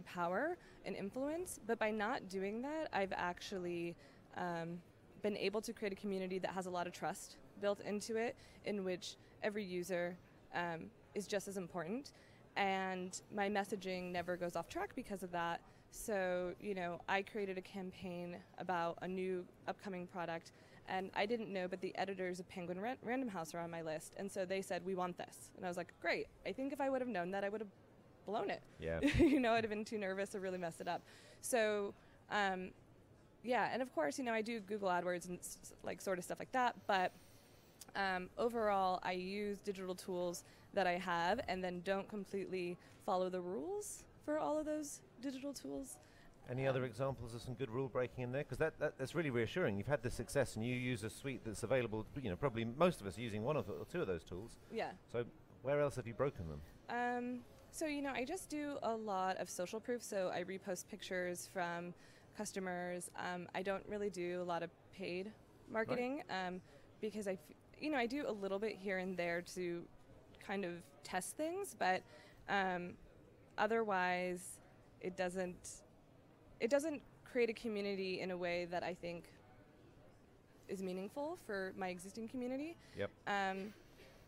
power and influence. But by not doing that, I've actually been able to create a community that has a lot of trust built into it, in which every user is just as important. And my messaging never goes off track because of that. So, I created a campaign about a new upcoming product, and I didn't know, but the editors of Penguin Random House are on my list. And so they said, we want this. And I was like, great. I think if I would have known that, I would have blown it. Yeah. I'd have been too nervous or really messed it up. So, yeah. And of course, I do Google AdWords and sort of stuff like that. But overall, I use digital tools that I have and then don't completely follow the rules for all of those digital tools. Any other examples of some good rule breaking in there? Because that's really reassuring. You've had the success and you use a suite that's available, probably most of us using one or two of those tools. Yeah. So where else have you broken them? So, I just do a lot of social proof. So I repost pictures from customers. I don't really do a lot of paid marketing because I do a little bit here and there to kind of test things, but otherwise it doesn't create a community in a way that I think is meaningful for my existing community. Yep.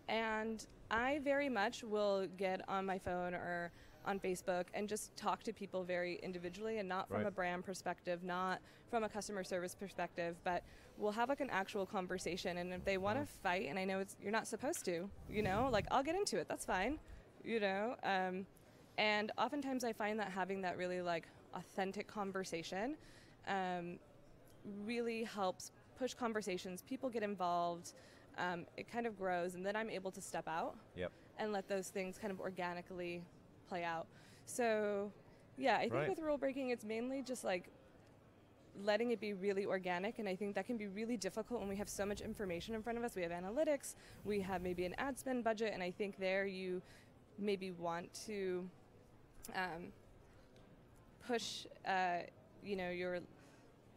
And I very much will get on my phone or on Facebook and just talk to people very individually and not from a brand perspective, not from a customer service perspective, but we'll have an actual conversation. And if they want to fight, and I know you're not supposed to, I'll get into it. That's fine, and oftentimes I find that having that really authentic conversation really helps push conversations. People get involved. It kind of grows, and then I'm able to step out and let those things kind of organically play out. So, yeah, I think with rule breaking, it's mainly just letting it be really organic, and I think that can be really difficult when we have so much information in front of us. We have analytics, we have maybe an ad spend budget, and I think there you maybe want to push, your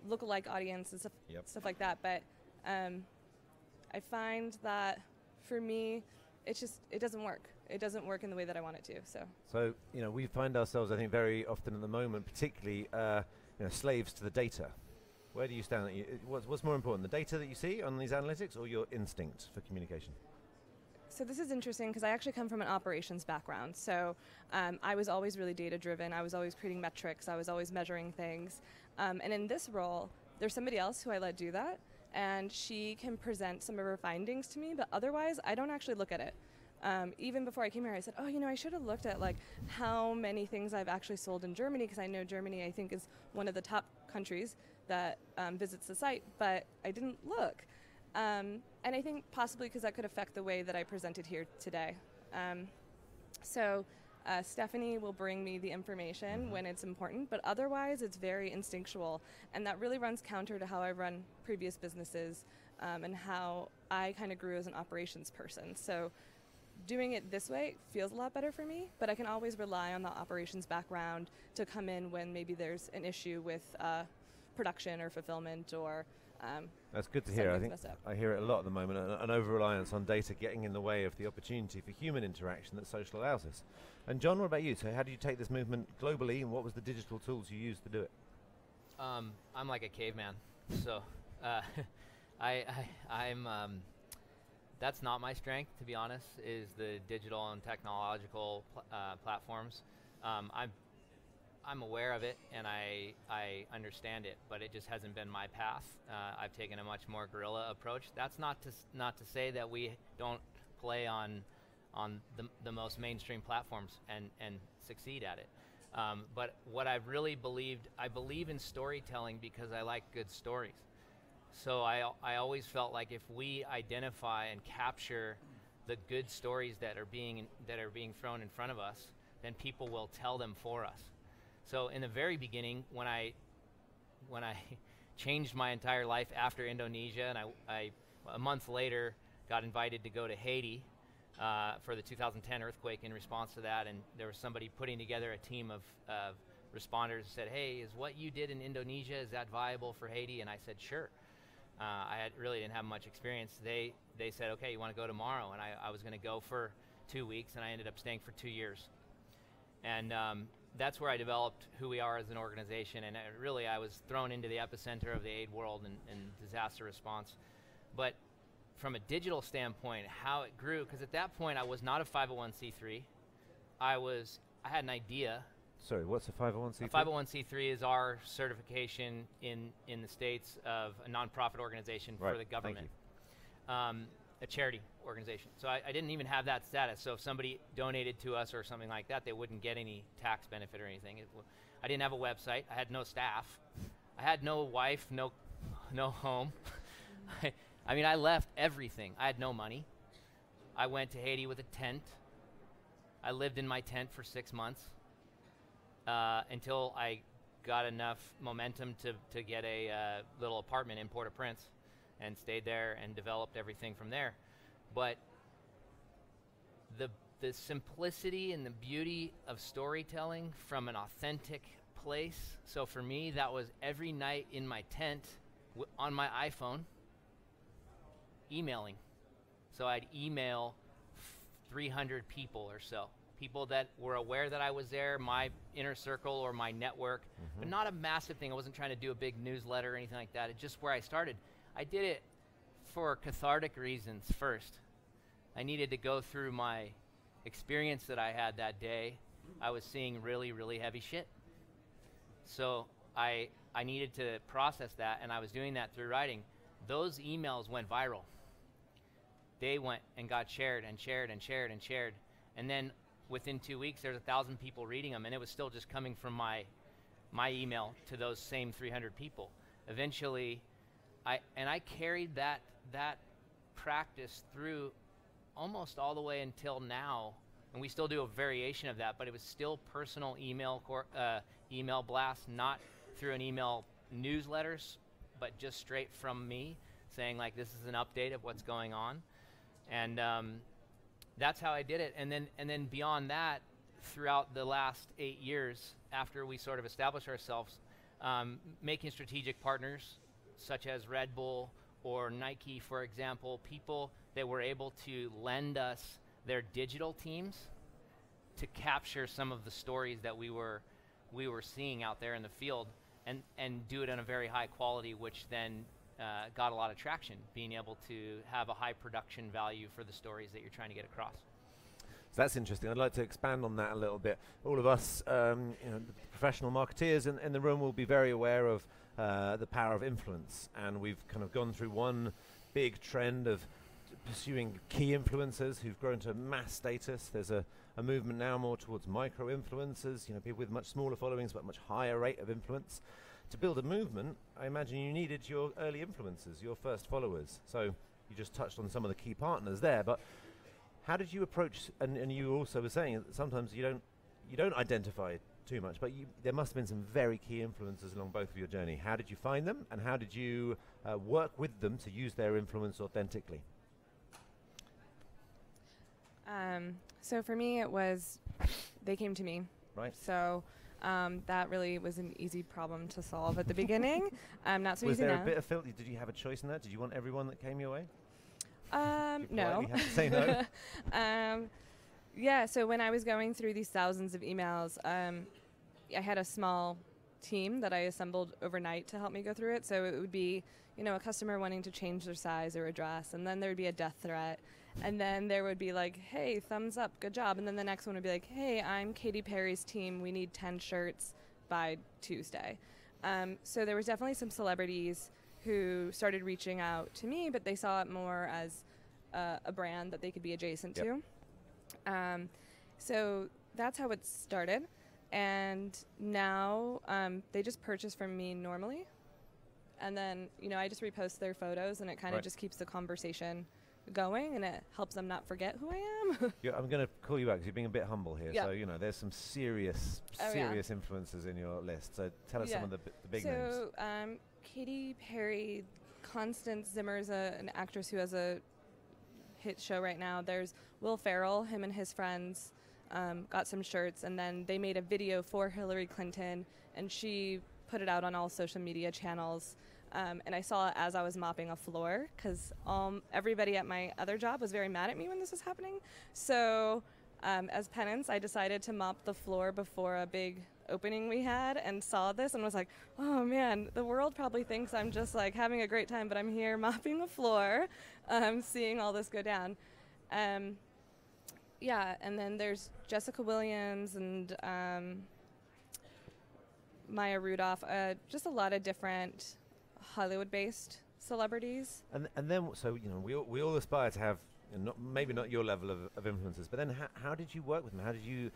lookalike audience and stuff like that. But I find that for me, it doesn't work. It doesn't work in the way that I want it to. So we find ourselves, I think, very often at the moment, particularly slaves to the data. Where do you stand? What's more important, the data that you see on these analytics or your instinct for communication? So this is interesting because I actually come from an operations background. So I was always really data-driven. I was always creating metrics. I was always measuring things. And in this role, there's somebody else who I let do that, and she can present some of her findings to me, but otherwise I don't actually look at it. Even before I came here, I said, oh, I should have looked at like how many things I've actually sold in Germany, because I know Germany, I think, is one of the top countries that visits the site, but I didn't look. And I think possibly because that could affect the way that I presented here today. So Stephanie will bring me the information when it's important, but otherwise it's very instinctual, and that really runs counter to how I run previous businesses and how I kind of grew as an operations person. So doing it this way feels a lot better for me, but I can always rely on the operations background to come in when maybe there's an issue with production or fulfillment or that's good to hear. I think I hear it a lot at the moment, an over-reliance on data getting in the way of the opportunity for human interaction that social allows us. And Jon, what about you? So how do you take this movement globally, and what was the digital tools you used to do it? I'm like a caveman, so I'm that's not my strength, to be honest, is the digital and technological platforms. I'm aware of it, and I understand it, but it just hasn't been my path. I've taken a much more guerrilla approach. That's not to say that we don't play on the most mainstream platforms and succeed at it. But what I've really believed, I believe in storytelling because I like good stories. So I always felt like if we identify and capture the good stories that are being thrown in front of us, then people will tell them for us. So in the very beginning, when I changed my entire life after Indonesia, and I a month later got invited to go to Haiti for the 2010 earthquake in response to that, and there was somebody putting together a team of responders and said, hey, is what you did in Indonesia, is that viable for Haiti? And I said, sure. I really didn't have much experience. They said, okay, you want to go tomorrow? And I was going to go for 2 weeks, and I ended up staying for 2 years. And that's where I developed who we are as an organization, and really I was thrown into the epicenter of the aid world and disaster response. But from a digital standpoint, how it grew, because at that point I was not a 501c3. I had an idea. Sorry, what's a 501c3? A 501c3 is our certification in the States of a nonprofit organization for the government. A charity organization. So I didn't even have that status. So if somebody donated to us or something like that, they wouldn't get any tax benefit or anything. I didn't have a website. I had no staff. I had no wife, no home. I mean, I left everything. I had no money. I went to Haiti with a tent. I lived in my tent for 6 months until I got enough momentum to get a little apartment in Port-au-Prince, and stayed there and developed everything from there. But the simplicity and the beauty of storytelling from an authentic place. So for me, that was every night in my tent on my iPhone, emailing. So I'd email 300 people or so. People that were aware that I was there, my inner circle or my network, but not a massive thing. I wasn't trying to do a big newsletter or anything like that. It's just where I started. I did it for cathartic reasons first. I needed to go through my experience that I had that day. I was seeing really, really heavy shit. So I needed to process that, and I was doing that through writing. Those emails went viral. They went and got shared and shared and shared and shared. And then within 2 weeks, there's 1,000 people reading them, and it was still just coming from my email to those same 300 people. Eventually, I carried that practice through almost all the way until now, and we still do a variation of that, but it was still personal email blasts, not through an email newsletters, but just straight from me saying like, this is an update of what's going on. And that's how I did it. And then beyond that, throughout the last 8 years after we sort of established ourselves, making strategic partners such as Red Bull or Nike, for example, people that were able to lend us their digital teams to capture some of the stories that we were seeing out there in the field, and do it in a very high quality, which then got a lot of traction, being able to have a high production value for the stories that you're trying to get across. So that's interesting. I'd like to expand on that a little bit. All of us, the professional marketeers in the room will be very aware of the power of influence, and we've kind of gone through one big trend of pursuing key influencers who've grown to mass status. There's a movement now more towards micro-influencers, people with much smaller followings but much higher rate of influence. To build a movement, I imagine you needed your early influencers, your first followers. So you just touched on some of the key partners there, but how did you approach, and you also were saying that sometimes you don't identify too much, but there must have been some very key influencers along both of your journey. How did you find them, and how did you work with them to use their influence authentically? So for me, it was, they came to me. Right. So that really was an easy problem to solve at the beginning. Not so was easy now. there a bit of filter? Did you have a choice in that? Did you want everyone that came your way? No. You have to say no. Yeah, so when I was going through these thousands of emails, I had a small team that I assembled overnight to help me go through it. So it would be, a customer wanting to change their size or address, and then there would be a death threat. And then there would be like, hey, thumbs up, good job. And then the next one would be like, hey, I'm Katy Perry's team. We need 10 shirts by Tuesday. So there was definitely some celebrities who started reaching out to me, but they saw it more as a brand that they could be adjacent to. So that's how it started. And now they just purchase from me normally. And then, I just repost their photos, and it kind of just keeps the conversation going, and it helps them not forget who I am. I'm going to call you out because you're being a bit humble here. Yeah. So, there's some serious influencers in your list. So tell us some of the big names. So Katy Perry, Constance Zimmer's an actress who has a hit show right now. There's Will Ferrell, him and his friends got some shirts, and then they made a video for Hillary Clinton, and she put it out on all social media channels. And I saw it as I was mopping a floor, because everybody at my other job was very mad at me when this was happening. So as penance, I decided to mop the floor before a big opening we had, and saw this and was like, oh man, the world probably thinks I'm just like having a great time, but I'm here mopping the floor, seeing all this go down. And then there's Jessica Williams and Maya Rudolph, just a lot of different Hollywood-based celebrities. And then, so, we all aspire to have, maybe not your level of influencers, but then how did you work with them? How did you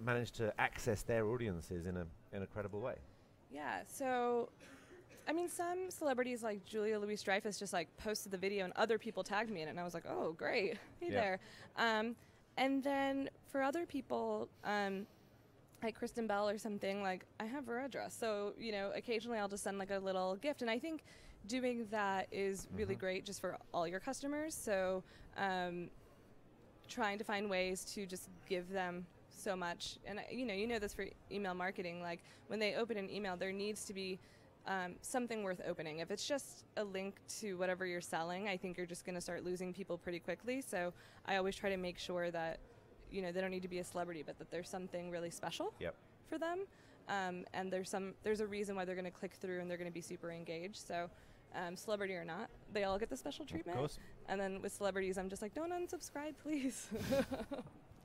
manage to access their audiences in a credible way? Yeah, so, some celebrities like Julia Louis-Dreyfus just posted the video, and other people tagged me in it, and I was like, oh, great, hey there. And then for other people, like Kristen Bell or something, I have her address. So, occasionally I'll just send a little gift. And I think doing that is really great just for all your customers. So trying to find ways to just give them so much. And, you know this for email marketing. When they open an email, there needs to be something worth opening. If it's just a link to whatever you're selling, I think you're just going to start losing people pretty quickly. So I always try to make sure that they don't need to be a celebrity, but that there's something really special for them. And there's a reason why they're going to click through and they're going to be super engaged. So celebrity or not, they all get the special treatment. Of course. And then with celebrities, I'm just like, don't unsubscribe, please.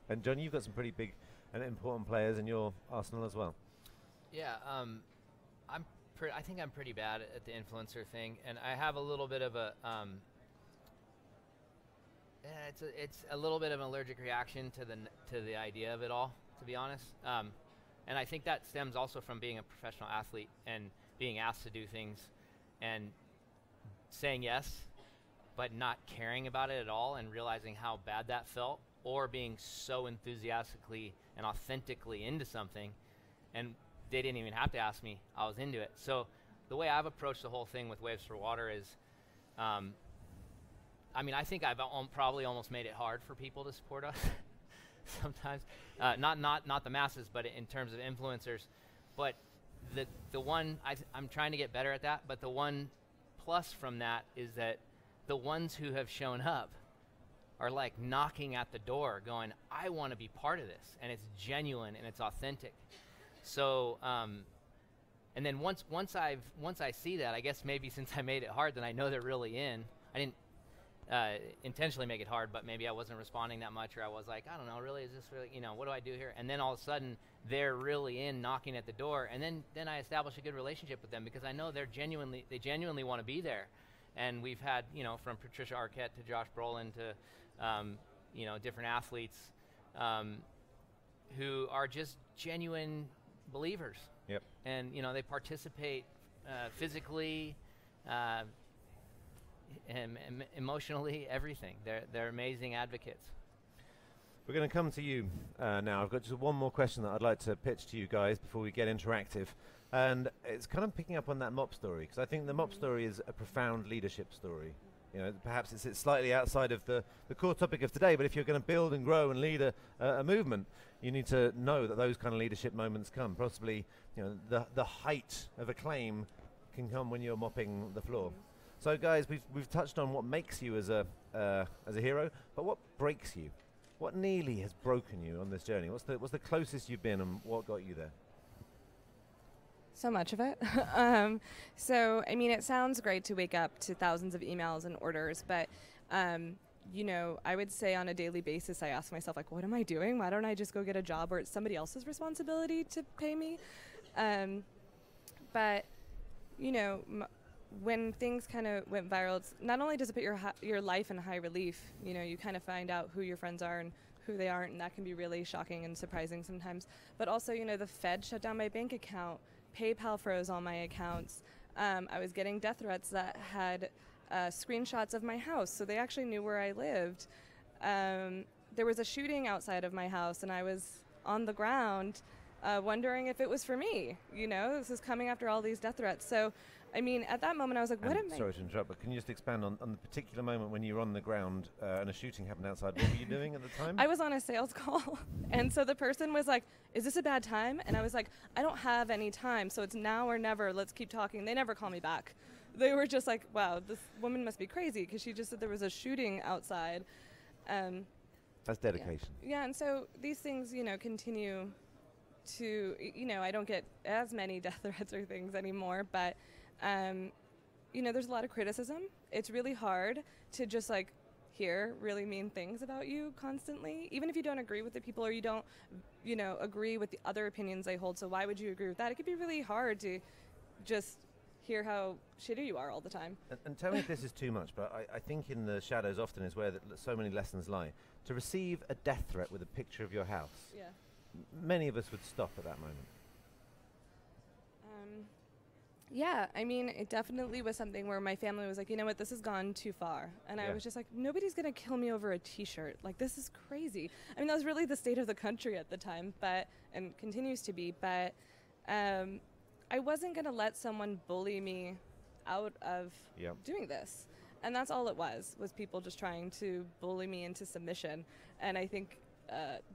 And Jon, you've got some pretty big and important players in your arsenal as well. Yeah, I think I'm pretty bad at the influencer thing, and I have a little bit of a it's a little bit of an allergic reaction to the idea of it all, to be honest. And I think that stems also from being a professional athlete and being asked to do things and saying yes, but not caring about it at all and realizing how bad that felt, or being so enthusiastically and authentically into something, and they didn't even have to ask me. I was into it. So the way I've approached the whole thing with Waves for Water is, I think I've probably almost made it hard for people to support us sometimes. Not the masses, but in terms of influencers. But the one, I'm trying to get better at that, but the one plus from that is that the ones who have shown up are knocking at the door going, I want to be part of this. And it's genuine and it's authentic. So, and then once I see that, I guess maybe since I made it hard, then I know they're really in. I didn't intentionally make it hard, but maybe I wasn't responding that much, or I was like, I don't know, really, is this really, what do I do here? And then all of a sudden, they're really in, knocking at the door, and then I establish a good relationship with them because I know they genuinely want to be there. And we've had, from Patricia Arquette to Josh Brolin to, different athletes who are just genuine believers. Yep. And, they participate physically, and emotionally, everything. They're amazing advocates. We're going to come to you now. I've got just one more question that I'd like to pitch to you guys before we get interactive. And it's kind of picking up on that MOP story, because I think the MOP story is a profound leadership story. Perhaps it's slightly outside of the core topic of today, but if you're going to build and grow and lead a movement, you need to know that those kind of leadership moments come. Possibly, the height of acclaim can come when you're mopping the floor. So, guys, we've touched on what makes you as a hero, but what breaks you? What nearly has broken you on this journey? What's the closest you've been, and what got you there? So much of it. So, I mean, it sounds great to wake up to thousands of emails and orders, but, I would say on a daily basis, I ask myself, like, what am I doing? Why don't I just go get a job where it's somebody else's responsibility to pay me? But, when things kind of went viral, it's not only does it put your life in high relief, you kind of find out who your friends are and who they aren't, and that can be really shocking and surprising sometimes. But also, the Fed shut down my bank account. PayPal froze all my accounts. I was getting death threats that had screenshots of my house, so they actually knew where I lived. There was a shooting outside of my house, and I was on the ground wondering if it was for me. This is coming after all these death threats. So, I mean, at that moment, I was like, what am I... Sorry to interrupt, but can you just expand on the particular moment when you were on the ground and a shooting happened outside? What were you doing at the time? I was on a sales call, and so the person was like, is this a bad time? And I was like, I don't have any time, so it's now or never. Let's keep talking. They never call me back. They were just like, wow, this woman must be crazy, because she just said there was a shooting outside. That's dedication. Yeah, and so these things, continue to, I don't get as many death threats or things anymore, but... there's a lot of criticism. It's really hard to just hear really mean things about you constantly, even if you don't agree with the people or you don't, agree with the other opinions they hold. So why would you agree with that? It could be really hard to just hear how shitty you are all the time. And tell me if this is too much, but I think in the shadows often is where so many lessons lie. To receive a death threat with a picture of your house, many of us would stop at that moment. Yeah, I mean, it definitely was something where my family was like, you know what, this has gone too far. And I was just like, nobody's going to kill me over a T-shirt. Like, this is crazy. I mean, that was really the state of the country at the time, and continues to be. But I wasn't going to let someone bully me out of doing this. And that's all it was people just trying to bully me into submission. And I think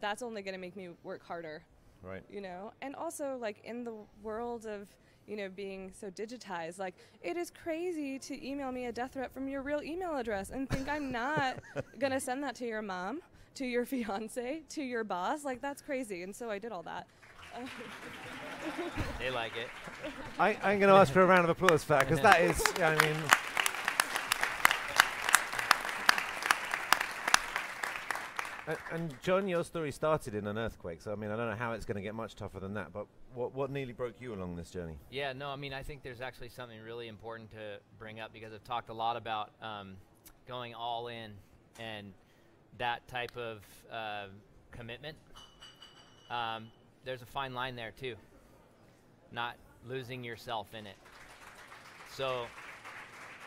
that's only going to make me work harder. Right. And also, in the world of... being so digitized, it is crazy to email me a death threat from your real email address and think I'm not going to send that to your mom, to your fiance, to your boss. That's crazy. And so I did all that. They like it. I'm going to ask for a round of applause for that, because that is, And Jon, your story started in an earthquake, so I don't know how it's going to get much tougher than that, but what nearly broke you along this journey? Yeah, no, I think there's actually something really important to bring up, because I've talked a lot about going all in and that type of commitment. There's a fine line there too, not losing yourself in it. So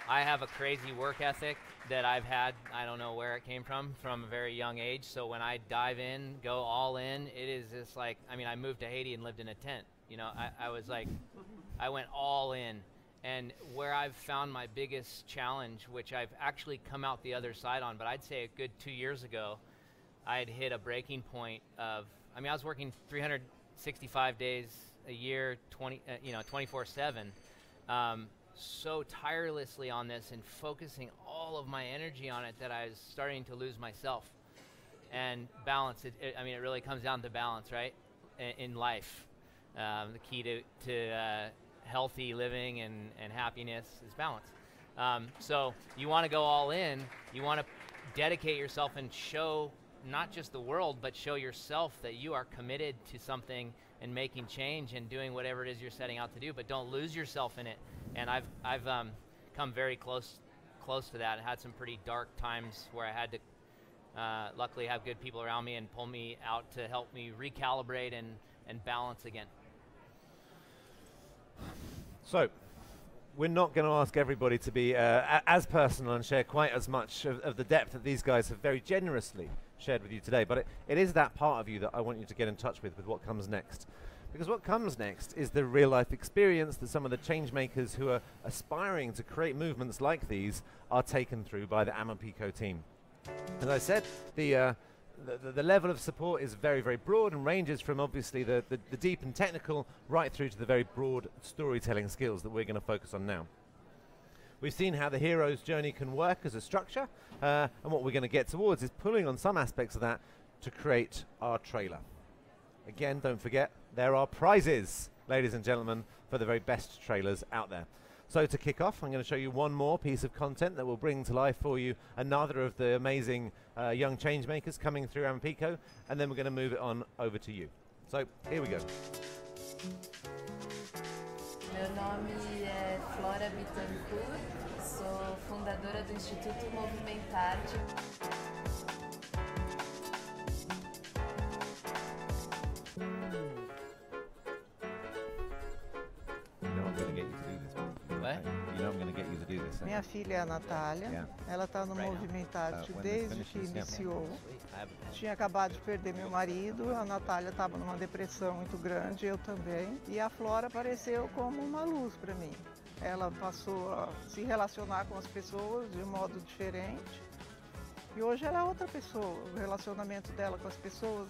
I have a crazy work ethic that I've had, I don't know where it came from a very young age. So when I dive in, go all in, it is just I moved to Haiti and lived in a tent. I was I went all in. And where I've found my biggest challenge, which I've actually come out the other side on, but I'd say a good 2 years ago, I had hit a breaking point of, I was working 365 days a year, 24/7. So tirelessly on this and focusing all of my energy on it that I was starting to lose myself. And balance, it really comes down to balance, right? In life. The key to healthy living and happiness is balance. So you want to go all in, you want to dedicate yourself and show not just the world, but show yourself that you are committed to something and making change and doing whatever it is you're setting out to do, but don't lose yourself in it. And I've come very close close to that. I had some pretty dark times where I had to luckily have good people around me and pull me out to help me recalibrate and balance again. So, we're not going to ask everybody to be as personal and share quite as much of the depth that these guys have very generously shared with you today, but it is that part of you that I want you to get in touch with what comes next. Because what comes next is the real life experience that some of the change makers who are aspiring to create movements like these are taken through by the Amaphiko team. As I said, the level of support is very, very broad and ranges from obviously the deep and technical right through to the very broad storytelling skills that we're going to focus on now. We've seen how the hero's journey can work as a structure, and what we're going to get towards is pulling on some aspects of that to create our trailer. Again, don't forget, there are prizes, ladies and gentlemen, for the very best trailers out there. So to kick off, I'm going to show you one more piece of content that will bring to life for you another of the amazing young change makers coming through Amaphiko, and then we're going to move it on over to you. So here we go. Meu nome é Flora Bittencourt, sou fundadora do Instituto Movimentarte. Minha filha é a Natália, ela está no Movimentarte desde que iniciou. Tinha acabado de perder meu marido, a Natália estava numa depressão muito grande, eu também. E a Flora apareceu como uma luz para mim. Ela passou a se relacionar com as pessoas de um modo diferente. E hoje ela é outra pessoa, o relacionamento dela com as pessoas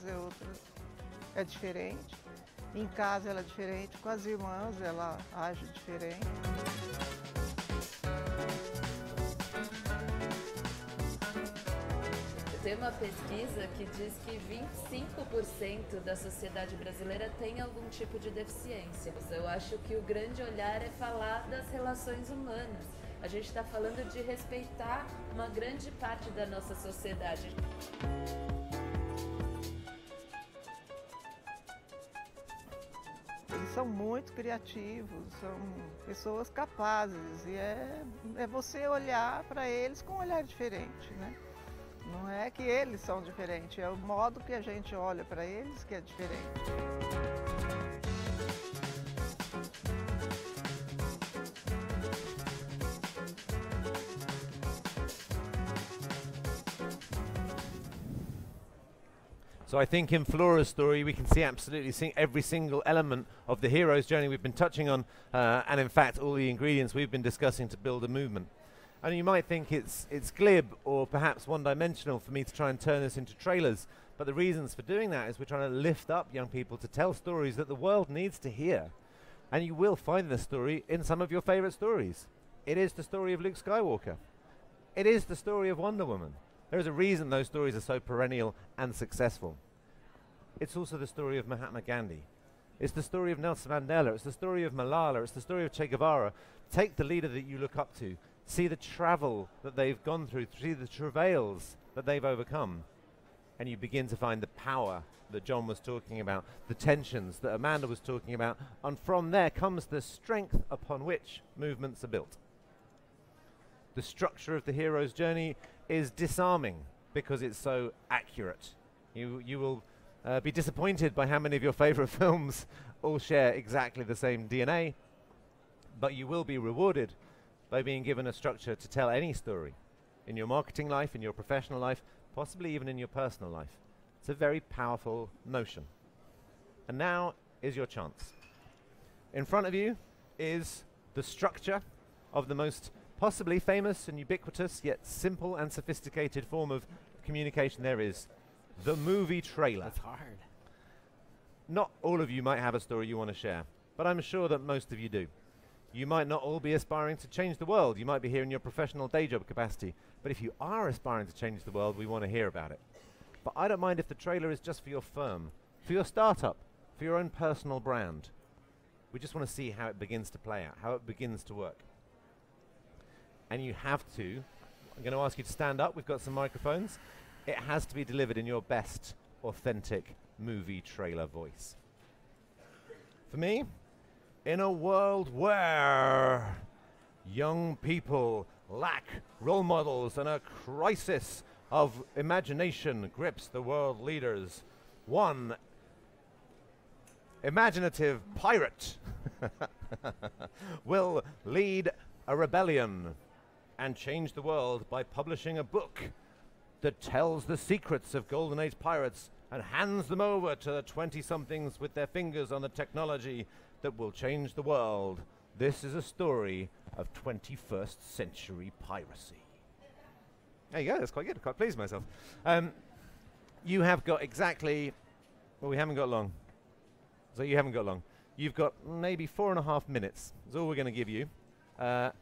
é diferente. Em casa ela é diferente, com as irmãs ela age diferente. Tem uma pesquisa que diz que 25% da sociedade brasileira tem algum tipo de deficiência. Eu acho que o grande olhar é falar das relações humanas. A gente está falando de respeitar uma grande parte da nossa sociedade. Eles são muito criativos, são pessoas capazes e é você olhar para eles com um olhar diferente, né? Não é que eles são diferentes, é o modo que a gente olha para eles que é diferente. So I think in Flora's story we can see absolutely every single element of the hero's journey we've been touching on, and in fact all the ingredients we've been discussing to build a movement. And you might think it's glib or perhaps one-dimensional for me to try and turn this into trailers, but the reasons for doing that is we're trying to lift up young people to tell stories that the world needs to hear. And you will find this story in some of your favorite stories. It is the story of Luke Skywalker. It is the story of Wonder Woman. There is a reason those stories are so perennial and successful. It's also the story of Mahatma Gandhi. It's the story of Nelson Mandela. It's the story of Malala. It's the story of Che Guevara. Take the leader that you look up to. See the travel that they've gone through, see the travails that they've overcome, and you begin to find the power that Jon was talking about, the tensions that Amanda was talking about, and from there comes the strength upon which movements are built. The structure of the hero's journey is disarming because it's so accurate. You will be disappointed by how many of your favorite films all share exactly the same DNA, but you will be rewarded by being given a structure to tell any story in your marketing life, in your professional life, possibly even in your personal life. It's a very powerful notion. And now is your chance. In front of you is the structure of the most possibly famous and ubiquitous yet simple and sophisticated form of communication there is, the movie trailer. That's hard. Not all of you might have a story you want to share, but I'm sure that most of you do. You might not all be aspiring to change the world. You might be here in your professional day job capacity. But if you are aspiring to change the world, we want to hear about it. But I don't mind if the trailer is just for your firm, for your startup, for your own personal brand. We just want to see how it begins to play out, how it begins to work. And you have to, I'm going to ask you to stand up. We've got some microphones. It has to be delivered in your best, authentic movie trailer voice. For me, in a world where young people lack role models and a crisis of imagination grips the world leaders. One imaginative pirate will lead a rebellion and change the world by publishing a book that tells the secrets of Golden Age pirates and hands them over to the 20-somethings with their fingers on the technology that will change the world. This is a story of 21st century piracy. There you go, that's quite good. Quite pleased with myself. You have got exactly, well, we haven't got long. So you haven't got long. You've got maybe 4.5 minutes. That's all we're going to give you to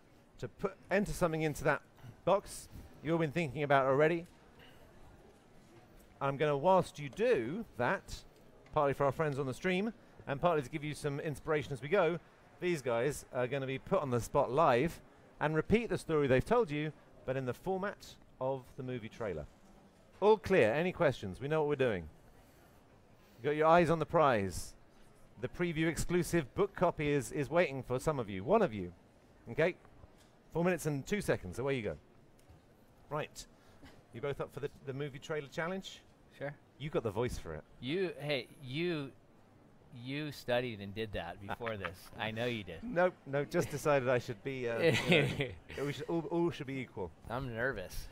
enter something into that box you've been thinking about already. I'm going to, whilst you do that, partly for our friends on the stream and partly to give you some inspiration as we go, these guys are going to be put on the spot live and repeat the story they've told you, but in the format of the movie trailer. All clear? Any questions? We know what we're doing. You got your eyes on the prize. The preview exclusive book copy is waiting for some of you. One of you. Okay? 4 minutes and 2 seconds. Away you go. Right. You both up for the movie trailer challenge? Sure. You got the voice for it. You studied and did that before this. I know you did. Nope. No, just decided I should be, we should all should be equal. I'm nervous.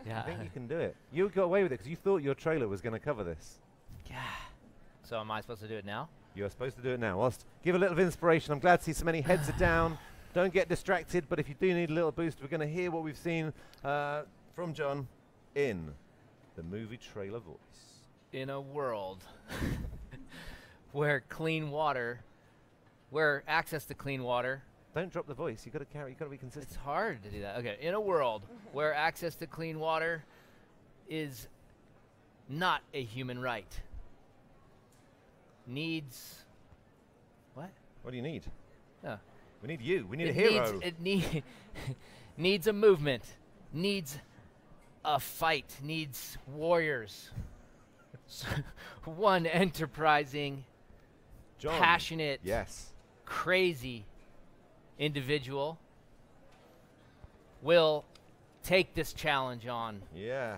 Yeah. I think you can do it. You got away with it because you thought your trailer was going to cover this. Yeah. So am I supposed to do it now? You're supposed to do it now. Whilst give a little of inspiration. I'm glad to see so many heads are down. Don't get distracted, but if you do need a little boost, we're going to hear what we've seen from Jon in the movie trailer voice. In a world where access to clean water. Don't drop the voice. You've got to be consistent. It's hard to do that. Okay. In a world where access to clean water is not a human right. Needs what? What do you need? Oh. We need you. We need a hero. Needs a movement. Needs a fight. Needs warriors. One enterprising, Jon. passionate, yes, crazy individual will take this challenge on. Yeah.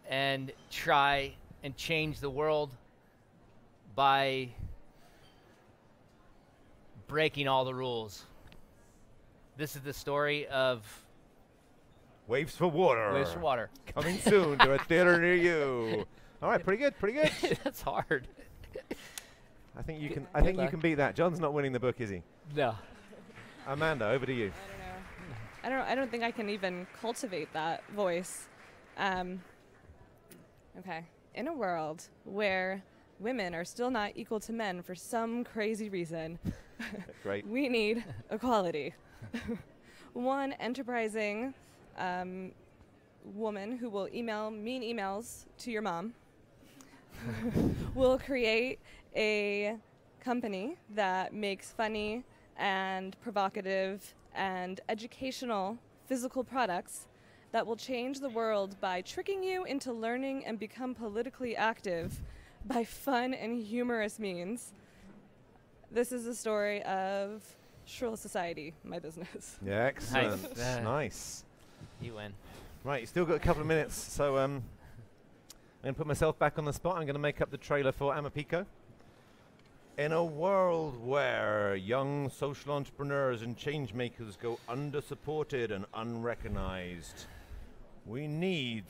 And try and change the world by breaking all the rules. This is the story of Waves for Water. Waves for Water. Coming soon to a theater near you. All right, pretty good, pretty good. That's hard. I think you can. I think you can beat that. Jon's not winning the book, is he? No. Amanda, over to you. I don't think I can even cultivate that voice. Okay. In a world where women are still not equal to men for some crazy reason, Great. We need equality. One enterprising woman who will email mean emails to your mom will create a company that makes funny and provocative and educational physical products that will change the world by tricking you into learning and become politically active by fun and humorous means. This is the story of Shrill Society, my business. Yeah, excellent. Nice. You win. Right, you still got a couple of minutes, so I'm going to put myself back on the spot. I'm going to make up the trailer for Amaphiko. In a world where young social entrepreneurs and change makers go under-supported and unrecognized, we need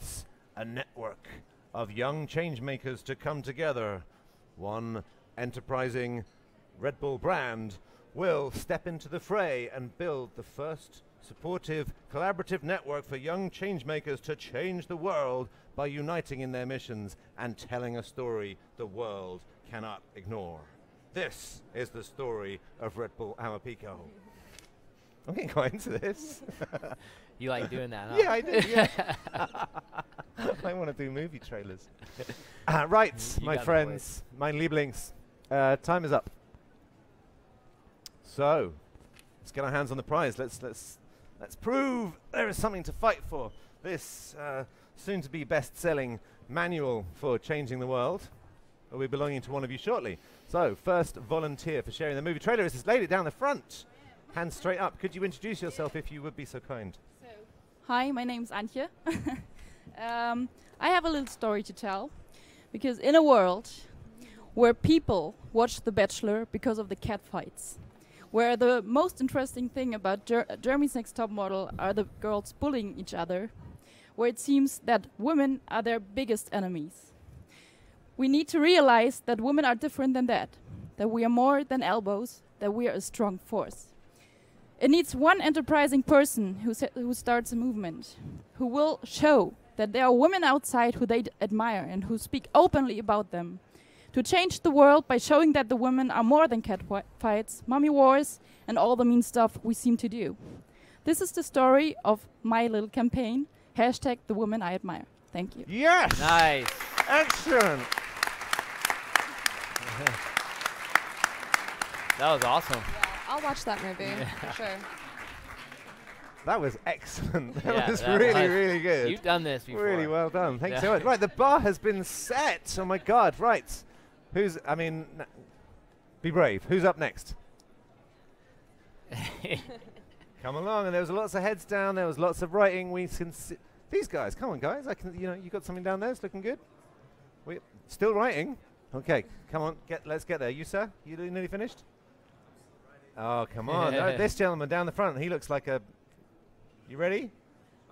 a network of young change makers to come together. One enterprising Red Bull brand will step into the fray and build the first supportive, collaborative network for young change makers to change the world by uniting in their missions and telling a story the world cannot ignore. This is the story of Red Bull Amaphiko. I'm getting quite into this. You like doing that, huh? Yeah, I do, yeah. I want to do movie trailers. Right, my friends, mein Lieblings, time is up. So, let's get our hands on the prize. Let's prove there is something to fight for. This soon-to-be best-selling manual for changing the world will be belonging to one of you shortly. So, first volunteer for sharing the movie trailer is this lady down the front. Hands straight up. Could you introduce yourself if you would be so kind? So, Hi, my name's Antje. I have a little story to tell. Because in a world where people watch The Bachelor because of the cat fights, where the most interesting thing about Germany's Next Top Model are the girls bullying each other, where it seems that women are their biggest enemies, we need to realize that women are different than that we are more than elbows, that we are a strong force. It needs one enterprising person who starts a movement, who will show that there are women outside who they admire and who speak openly about them, to change the world by showing that the women are more than cat fights, mommy wars, and all the mean stuff we seem to do. This is the story of my little campaign, #TheWomanIAdmire. Thank you. Yes! Nice. Excellent. That was awesome. Yeah, I'll watch that movie, for sure. That was excellent. That Yeah, was that really, was- really good. You've done this before. Really well done. Thanks Yeah. so much. Right, the bar has been set. Oh my God. Right. Be brave. Who's up next? Come along. And there was lots of heads down. There was lots of writing. We can see these guys. Come on, guys. You got something down there. It's looking good. We still writing. Okay. Come on. Let's get there. You, sir? You nearly finished? Oh, come on. No, this gentleman down the front. He looks like a. You ready?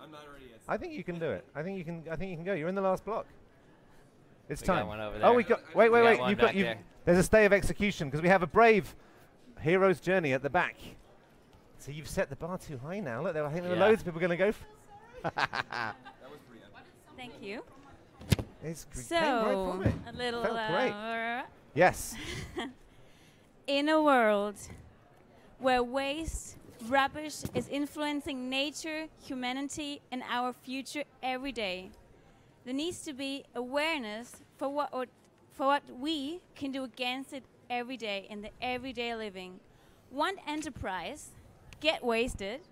I'm not ready yet. I think you can do it. I think you can go. You're in the last block. It's We time. got one over Oh, there. we got. We got Wait. one back there. There's a stay of execution because we have a brave hero's journey at the back. So you've set the bar too high now. Look, I think there are Yeah. loads of people going to go. Thank you. It's So, came right from it. a little. Felt great. Yes. In a world where waste, rubbish is influencing nature, humanity, and our future every day, there needs to be awareness for what we can do against it every day in the everyday living. One enterprise, Get Wasted,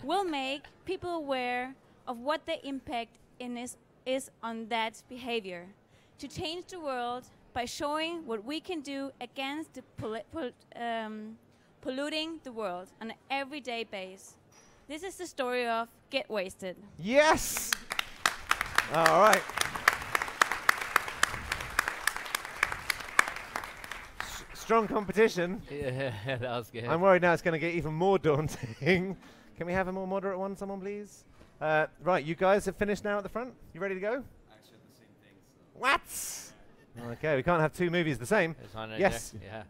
will make people aware of what the impact is on that behavior. To change the world by showing what we can do against the polluting the world on an everyday basis. This is the story of Get Wasted. Yes. All right. Strong competition. Yeah, that was good. I'm worried now it's going to get even more daunting. Can we have a more moderate one, someone, please? Right, you guys have finished now at the front. You ready to go? Actually, the same thing. So. What? Okay, we can't have two movies the same. There's one right Yes. there. Yeah.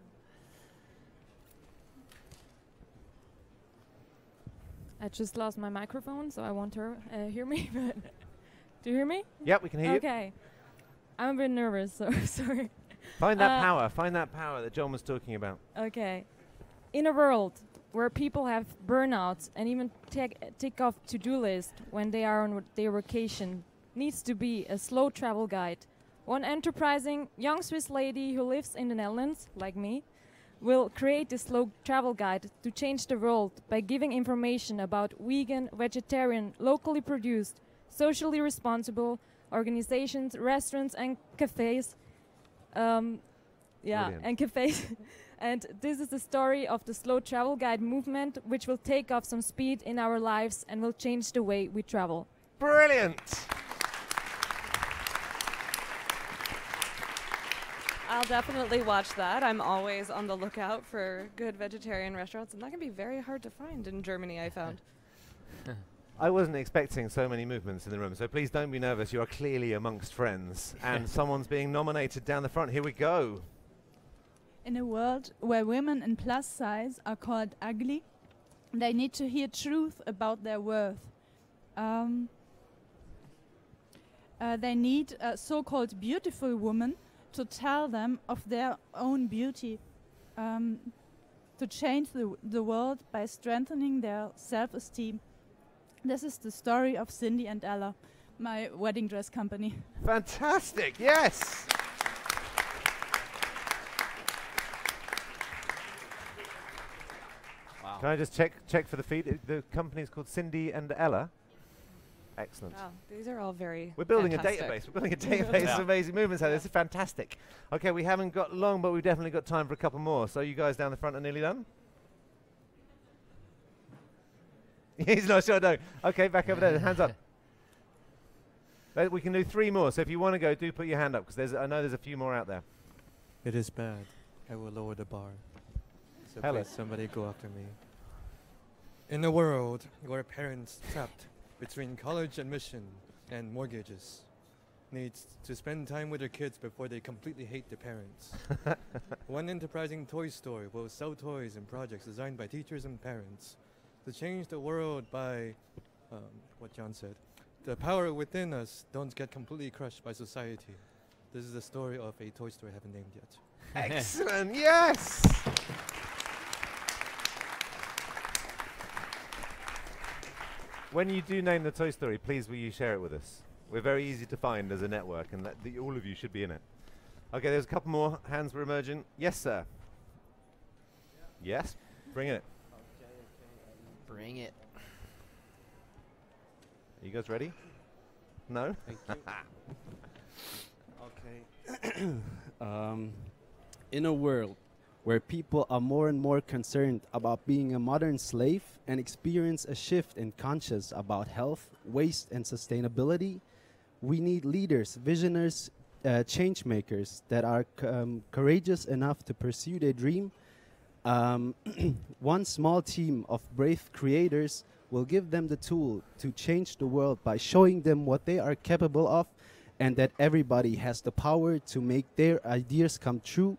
I just lost my microphone, so I won't hear me. But do you hear me? Yep, we can hear you. Okay. I'm a bit nervous, so sorry. Find that power. Find that power that John was talking about. Okay. In a world where people have burnouts and even tick off to-do list when they are on their vacation, needs to be a slow travel guide. One enterprising young Swiss lady who lives in the Netherlands, like me, will create this slow travel guide to change the world by giving information about vegan, vegetarian, locally produced, socially responsible organizations, restaurants and cafes. And cafes. And this is the story of the slow travel guide movement, which will take off some speed in our lives and will change the way we travel. Brilliant. I'll definitely watch that. I'm always on the lookout for good vegetarian restaurants, and that can be very hard to find in Germany, I found. I wasn't expecting so many movements in the room, so please don't be nervous. You are clearly amongst friends. And someone's being nominated down the front. Here we go. In a world where women in plus size are called ugly, they need to hear truth about their worth. They need a so-called beautiful woman to tell them of their own beauty, to change the world by strengthening their self-esteem. This is the story of Cindy and Ella, my wedding dress company. Fantastic, yes! Wow. Can I just check for the feed? The company is called Cindy and Ella. Excellent. Wow, these are all very We're building fantastic. a database. We're building a database of amazing movements. This is fantastic. Okay, we haven't got long, but we've definitely got time for a couple more. So you guys down the front are nearly done? He's not sure, no. Okay, back over there. Hands up. We can do 3 more, so if you want to go, do put your hand up, because I know there's a few more out there. It is bad. I will lower the bar. So Hello. please, somebody go after me. In a world where parents trapped between college admission and mortgages needs to spend time with their kids before they completely hate their parents, one enterprising toy store will sell toys and projects designed by teachers and parents to change the world by, what Jon said, the power within us don't get completely crushed by society. This is the story of a toy store I haven't named yet. Excellent, yes! When you do name the toy story, please will you share it with us? We're very easy to find as a network, and all of you should be in it. Okay, there's a couple more hands were emerging. Yes, sir. Yes, bring it. Bring it. Are you guys ready? No? Thank you. Okay. In a world where people are more and more concerned about being a modern slave and experience a shift in conscience about health, waste, and sustainability, we need leaders, visionaries, change makers that are courageous enough to pursue their dream. One small team of brave creators will give them the tool to change the world by showing them what they are capable of, and that everybody has the power to make their ideas come true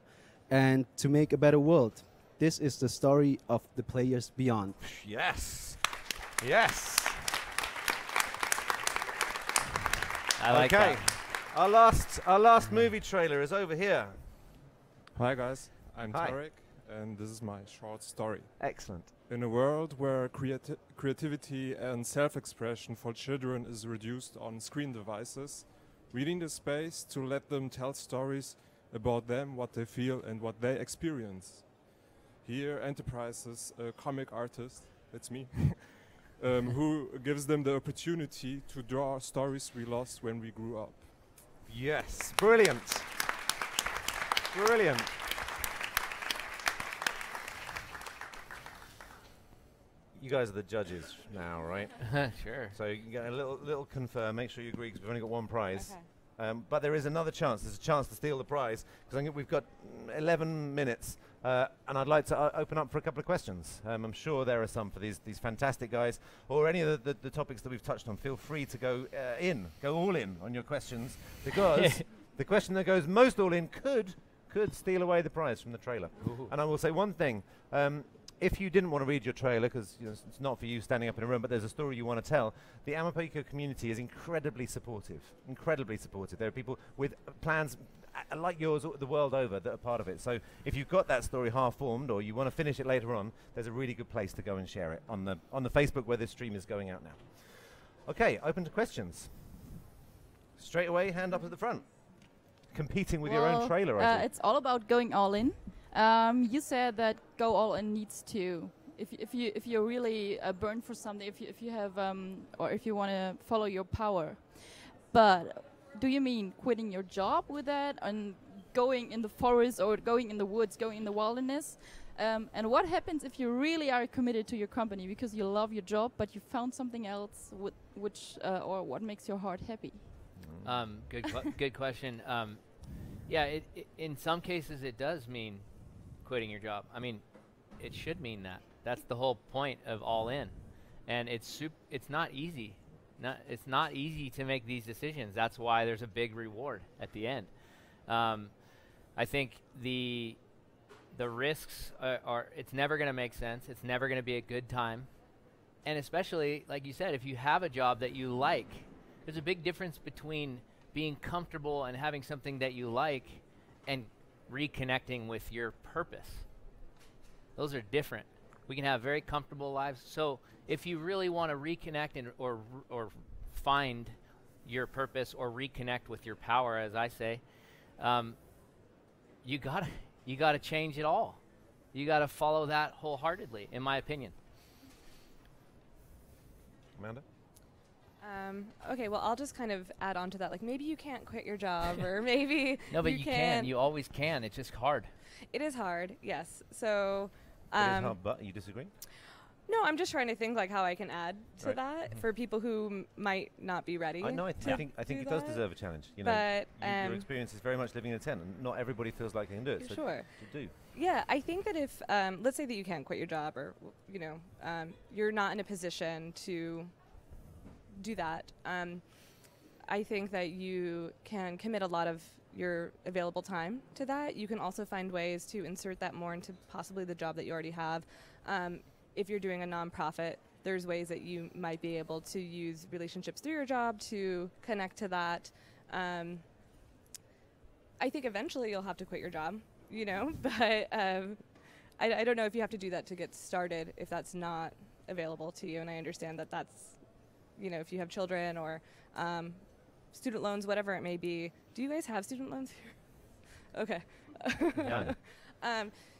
and to make a better world. This is the story of the players beyond. Yes. Yes. I like that. Our last movie trailer is over here. Hi guys, I'm Hi. Tarek, and this is my short story. Excellent. In a world where creativity and self-expression for children is reduced on screen devices, we need a space to let them tell stories about them, what they feel and what they experience. Here Enterprises, a comic artist, that's me, who gives them the opportunity to draw stories we lost when we grew up. Yes, brilliant. Brilliant. You guys are the judges now, right? Sure. So you can get a little confirm, make sure you agree, because we've only got one prize. But there is another chance. There's a chance to steal the prize, because I think we've got 11 minutes, and I'd like to open up for a couple of questions. I'm sure there are some for these fantastic guys, or any of the topics that we've touched on. Feel free to go all in on your questions, because the question that goes most all in could steal away the prize from the trailer. Ooh. And I will say one thing. If you didn't want to read your trailer, because it's not for you standing up in a room, but there's a story you want to tell, the Amaphiko community is incredibly supportive. Incredibly supportive. There are people with plans like yours the world over that are part of it. So if you've got that story half-formed, or you want to finish it later on, there's a really good place to go and share it on the Facebook where this stream is going out now. Okay, open to questions. Straight away, hand up at the front. Competing with your own trailer, I think. It's all about going all in. You said that go all in needs to, if you're really burned for something, if you have or if you want to follow your power. But do you mean quitting your job with that and going in the forest or going in the woods, going in the wilderness? And what happens if you really are committed to your company because you love your job, but you found something else which or what makes your heart happy? Good question. Yeah, in some cases it does mean quitting your job. I mean, it should mean that. That's the whole point of all in, and it's not easy. It's not easy to make these decisions. That's why there's a big reward at the end. I think the risks are it's never going to make sense. It's never going to be a good time, and especially like you said, if you have a job that you like, there's a big difference between being comfortable and having something that you like and reconnecting with your purpose. Those are different. We can have very comfortable lives. So if you really want to reconnect or find your purpose or reconnect with your power, as I say, you gotta change it all. You gotta follow that wholeheartedly, in my opinion. Amanda? Okay, well, I'll just kind of add on to that. Like, maybe you can't quit your job, or maybe no, but you can. You always can. It's just hard. It is hard, yes. So, it is hard, but you disagree? No, I'm just trying to think like how I can add to that for people who might not be ready. I know. I think it does deserve a challenge. You know, but your experience is very much living in a tent, and not everybody feels like they can do it. So sure. To do. Yeah, I think that if let's say that you can't quit your job, or you know, you're not in a position to do that. I think that you can commit a lot of your available time to that. You can also find ways to insert that more into possibly the job that you already have. If you're doing a nonprofit, there's ways that you might be able to use relationships through your job to connect to that. I think eventually you'll have to quit your job, you know, but I don't know if you have to do that to get started if that's not available to you. And I understand that that's, you know, if you have children or student loans, whatever it may be. Do you guys have student loans here? Okay. Yeah.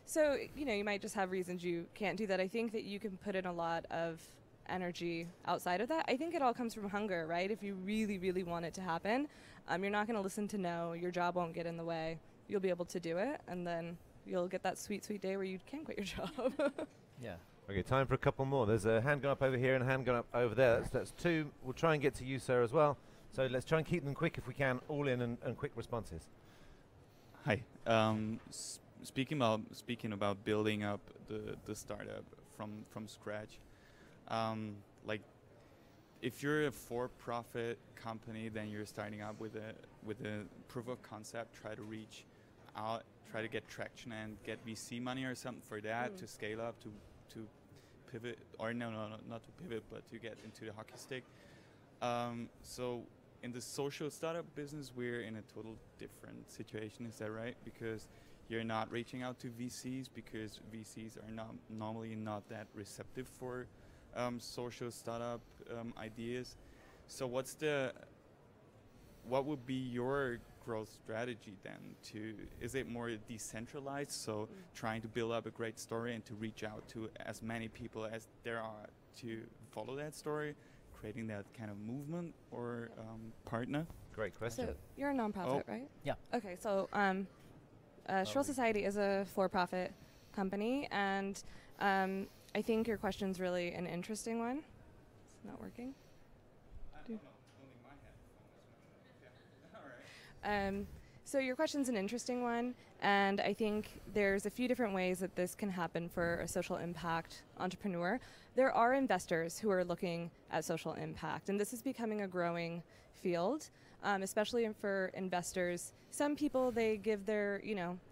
So, you know, you might just have reasons you can't do that. I think that you can put in a lot of energy outside of that. I think it all comes from hunger, right? If you really, really want it to happen, you're not going to listen to no. Your job won't get in the way. You'll be able to do it, and then you'll get that sweet, sweet day where you can quit your job. Yeah. Okay, time for a couple more. There's a hand going up over here and a hand going up over there. That's two. We'll try and get to you, sir, as well. So let's try and keep them quick if we can, all in and quick responses. Hi. Speaking about building up the startup from scratch, like if you're a for-profit company, then you're starting up with a proof of concept, try to reach out, try to get traction and get VC money or something for that to scale up, to pivot, or no, not to pivot, but to get into the hockey stick. So in the social startup business, we're in a total different situation. Is that right? Because you're not reaching out to VCs because VCs are normally not that receptive for social startup ideas. So what would be your growth strategy then? Is it more decentralized, so trying to build up a great story and to reach out to as many people as there are to follow that story, creating that kind of movement or partner? Great question. So you're a nonprofit, right? Yeah. Okay, so Shrill Society is a for-profit company, and I think your question's really an interesting one. It's not working. So your question's an interesting one, and I think there's a few different ways that this can happen for a social impact entrepreneur. There are investors who are looking at social impact, and this is becoming a growing field, especially for investors. Some people, they give their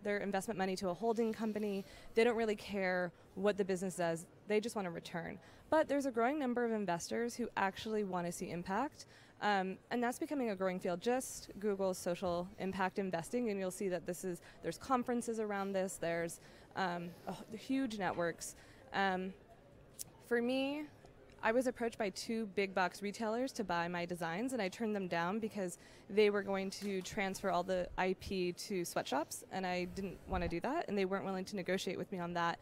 investment money to a holding company. They don't really care what the business does. They just want a return. But there's a growing number of investors who actually want to see impact. And that's becoming a growing field. Just Google social impact investing, and you'll see that there's conferences around this. There's huge networks. For me, I was approached by 2 big box retailers to buy my designs, and I turned them down because they were going to transfer all the IP to sweatshops, and I didn't want to do that, and they weren't willing to negotiate with me on that.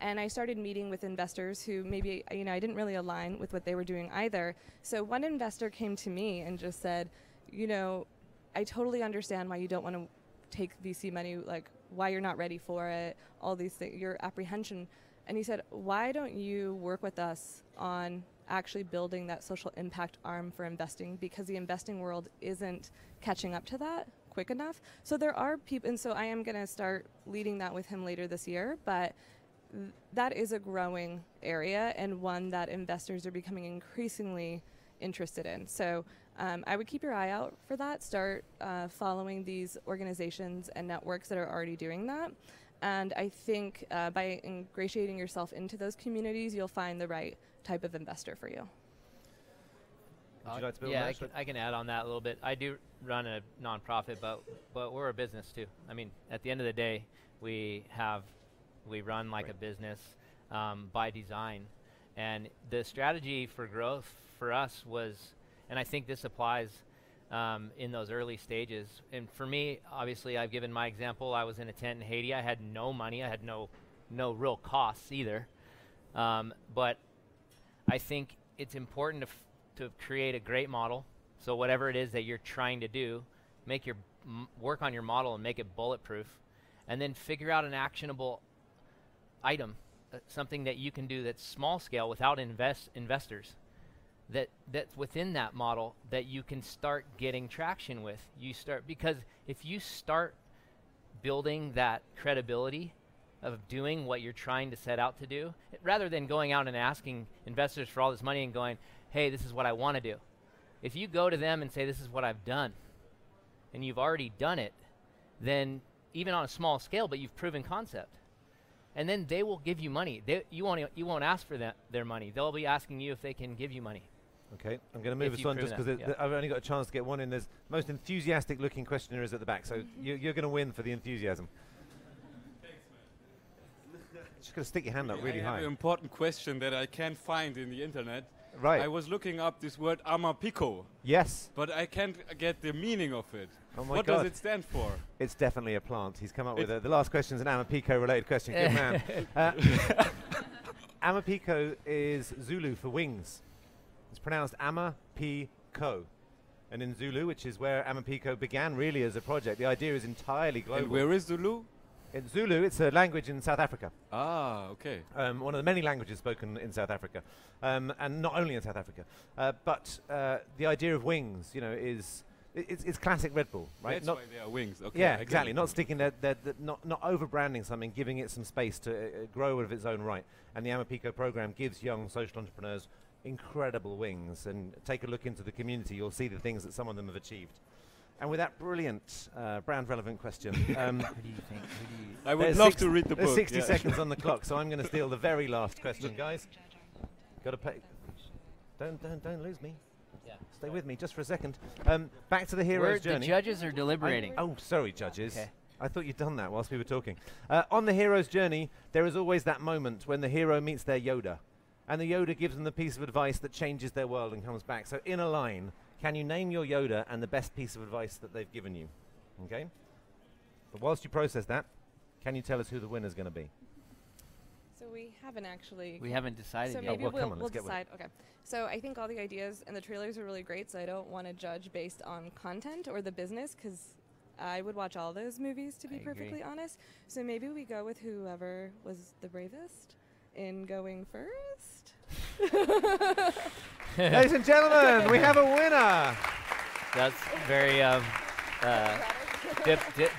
And I started meeting with investors who maybe, I didn't really align with what they were doing either. So one investor came to me and just said, I totally understand why you don't want to take VC money, like why you're not ready for it, all these things, your apprehension. And he said, why don't you work with us on actually building that social impact arm for investing, because the investing world isn't catching up to that quick enough. So there are people, and so I am going to start leading that with him later this year, but that is a growing area and one that investors are becoming increasingly interested in. So I would keep your eye out for that. Start following these organizations and networks that are already doing that. And I think by ingratiating yourself into those communities, you'll find the right type of investor for you. Would you like to build yeah, I can add on that a little bit. I do run a nonprofit, but we're a business too. I mean, at the end of the day, we run like a business by design. And the strategy for growth for us was, and I think this applies in those early stages. And for me, obviously, I've given my example. I was in a tent in Haiti. I had no money. I had no real costs either. But I think it's important to create a great model. So whatever it is that you're trying to do, work on your model and make it bulletproof, and then figure out an actionable item something that you can do that's small scale without investors, that's within that model that you can start getting traction with. Because if you start building that credibility of doing what you're trying to set out to do, rather than going out and asking investors for all this money and going, hey, this is what I want to do. If you go to them and say, this is what I've done, and you've already done it, then even on a small scale, but you've proven concept, and then they will give you money. You won't ask for their money. They'll be asking you if they can give you money. Okay, I'm going to move us on just because I've only got a chance to get one in. There's most enthusiastic looking questioner is at the back, so you're going to win for the enthusiasm. Thanks, man. Just got to stick your hand up really I high. have an important question that I can't find in the internet. Right. I was looking up this word Amaphiko. Yes. But I can't get the meaning of it. Oh my what God. does it stand for? It's definitely a plant. He's come up with the last question's an Amaphiko related question. Good man. Amaphiko is Zulu for wings. It's pronounced Amaphiko. And in Zulu, which is where Amaphiko began really as a project, the idea is entirely global. And where is Zulu? In Zulu, it's a language in South Africa. Ah, okay. One of the many languages spoken in South Africa, and not only in South Africa. But the idea of wings, is it's classic Red Bull, right? That's why they are wings. Okay. Yeah, exactly. Not sticking not over branding something, giving it some space to grow of its own right. And the Amaphiko program gives young social entrepreneurs incredible wings. And take a look into the community; you'll see the things that some of them have achieved. And with that brilliant brand-relevant question, who do you think? I would love to read the book. There's 60 seconds on the clock, so I'm going to steal the very last question, guys. Got to pay. Don't lose me. Yeah. Stay with me just for a second. Back to the hero's journey. The judges are deliberating. Oh, sorry, judges. Okay. I thought you'd done that whilst we were talking. On the hero's journey, there is always that moment when the hero meets their Yoda, and the Yoda gives them the piece of advice that changes their world and comes back. So in a line, can you name your Yoda and the best piece of advice that they've given you? Okay? But whilst you process that, can you tell us who the winner's going to be? So we haven't actually. We haven't decided so yet. Maybe Oh, well, we'll decide. Okay. So I think all the ideas and the trailers are really great. So I don't want to judge based on content or the business, because I would watch all those movies, to be perfectly honest. So maybe we go with whoever was the bravest in going first. Ladies and gentlemen, we have a winner. That's very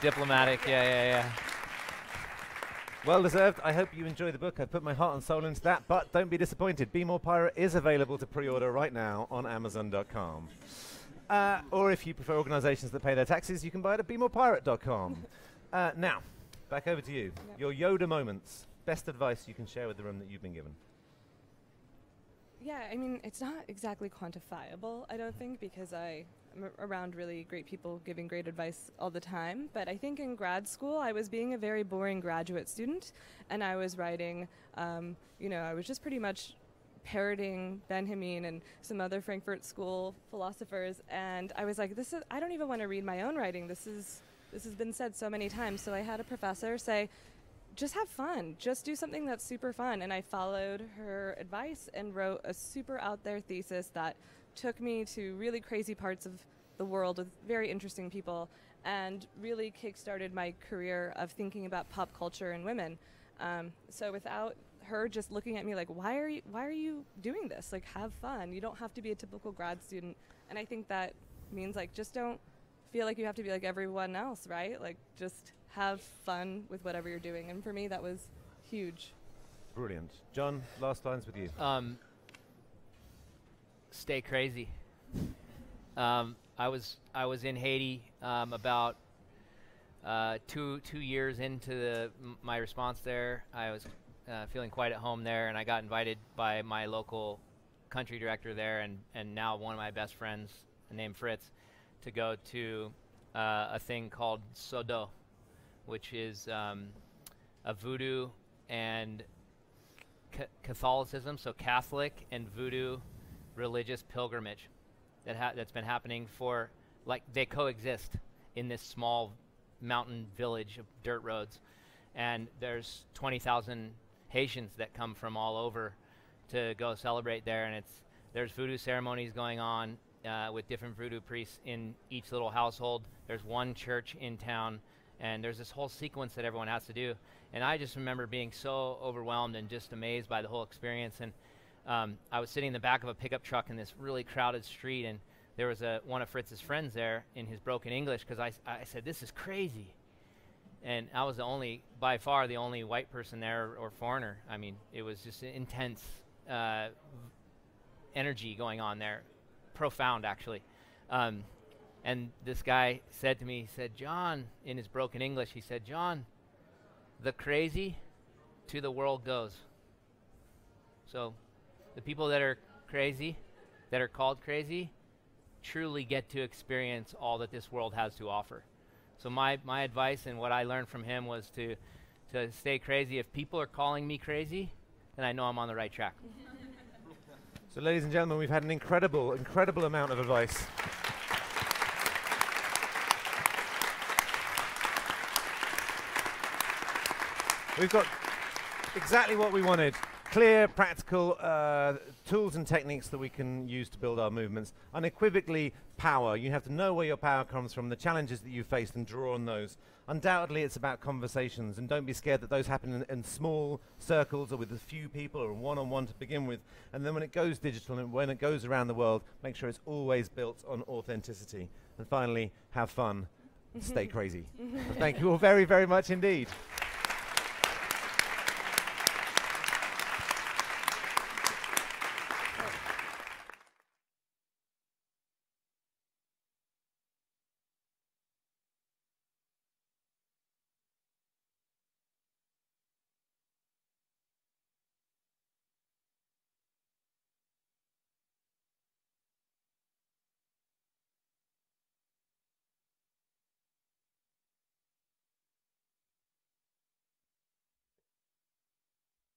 diplomatic. Yeah. Well deserved. I hope you enjoy the book. I put my heart and soul into that, but don't be disappointed. Be More Pirate is available to pre-order right now on Amazon.com. Or if you prefer organizations that pay their taxes, you can buy it at BeMorePirate.com. Now, back over to you. Yep. Your Yoda moments. Best advice you can share with the room that you've been given. Yeah, I mean, it's not exactly quantifiable, I don't think, because I'm around really great people giving great advice all the time. But I think in grad school, I was being a very boring graduate student, and I was writing, I was just pretty much parroting Benjamin and some other Frankfurt School philosophers, and I was like, I don't even want to read my own writing. This has been said so many times. So I had a professor say, just have fun. Just do something that's super fun. And I followed her advice and wrote a super out there thesis that took me to really crazy parts of the world with very interesting people and really kickstarted my career of thinking about pop culture and women. So without her just looking at me like, why are you doing this? Like, have fun. You don't have to be a typical grad student. And I think that means, like, just don't feel like you have to be like everyone else, right? Like, just have fun with whatever you're doing. And for me, that was huge. Brilliant. John, last lines with you. Stay crazy. I was in Haiti about 2 years into my response there. I was feeling quite at home there, and I got invited by my local country director there, and now one of my best friends named Fritz, to go to a thing called Sodo, which is a voodoo and Catholicism, so Catholic and voodoo religious pilgrimage that's been happening for, like, they coexist in this small mountain village of dirt roads, and there's 20,000 Haitians that come from all over to go celebrate there, and there's voodoo ceremonies going on with different voodoo priests in each little household. There's one church in town, And there's this whole sequence that everyone has to do. And I just remember being so overwhelmed and just amazed by the whole experience. And I was sitting in the back of a pickup truck in this really crowded street, and there was one of Fritz's friends there in his broken English, because I said, "This is crazy." And I was by far the only white person there or foreigner. I mean, it was just intense energy going on there. Profound, actually. And this guy said to me, he said, "Jon," in his broken English, he said, "Jon, the crazy to the world goes." So the people that are crazy, that are called crazy, truly get to experience all that this world has to offer. So my advice and what I learned from him was to stay crazy. If people are calling me crazy, then I know I'm on the right track. So ladies and gentlemen, we've had an incredible amount of advice. We've got exactly what we wanted. Clear, practical tools and techniques that we can use to build our movements. Unequivocally, power. You have to know where your power comes from, the challenges that you faced, and draw on those. Undoubtedly, it's about conversations, and don't be scared that those happen in small circles or with a few people or one-on-one to begin with. And then when it goes digital and when it goes around the world, make sure it's always built on authenticity. And finally, have fun. Stay crazy. Thank you all very, very much indeed.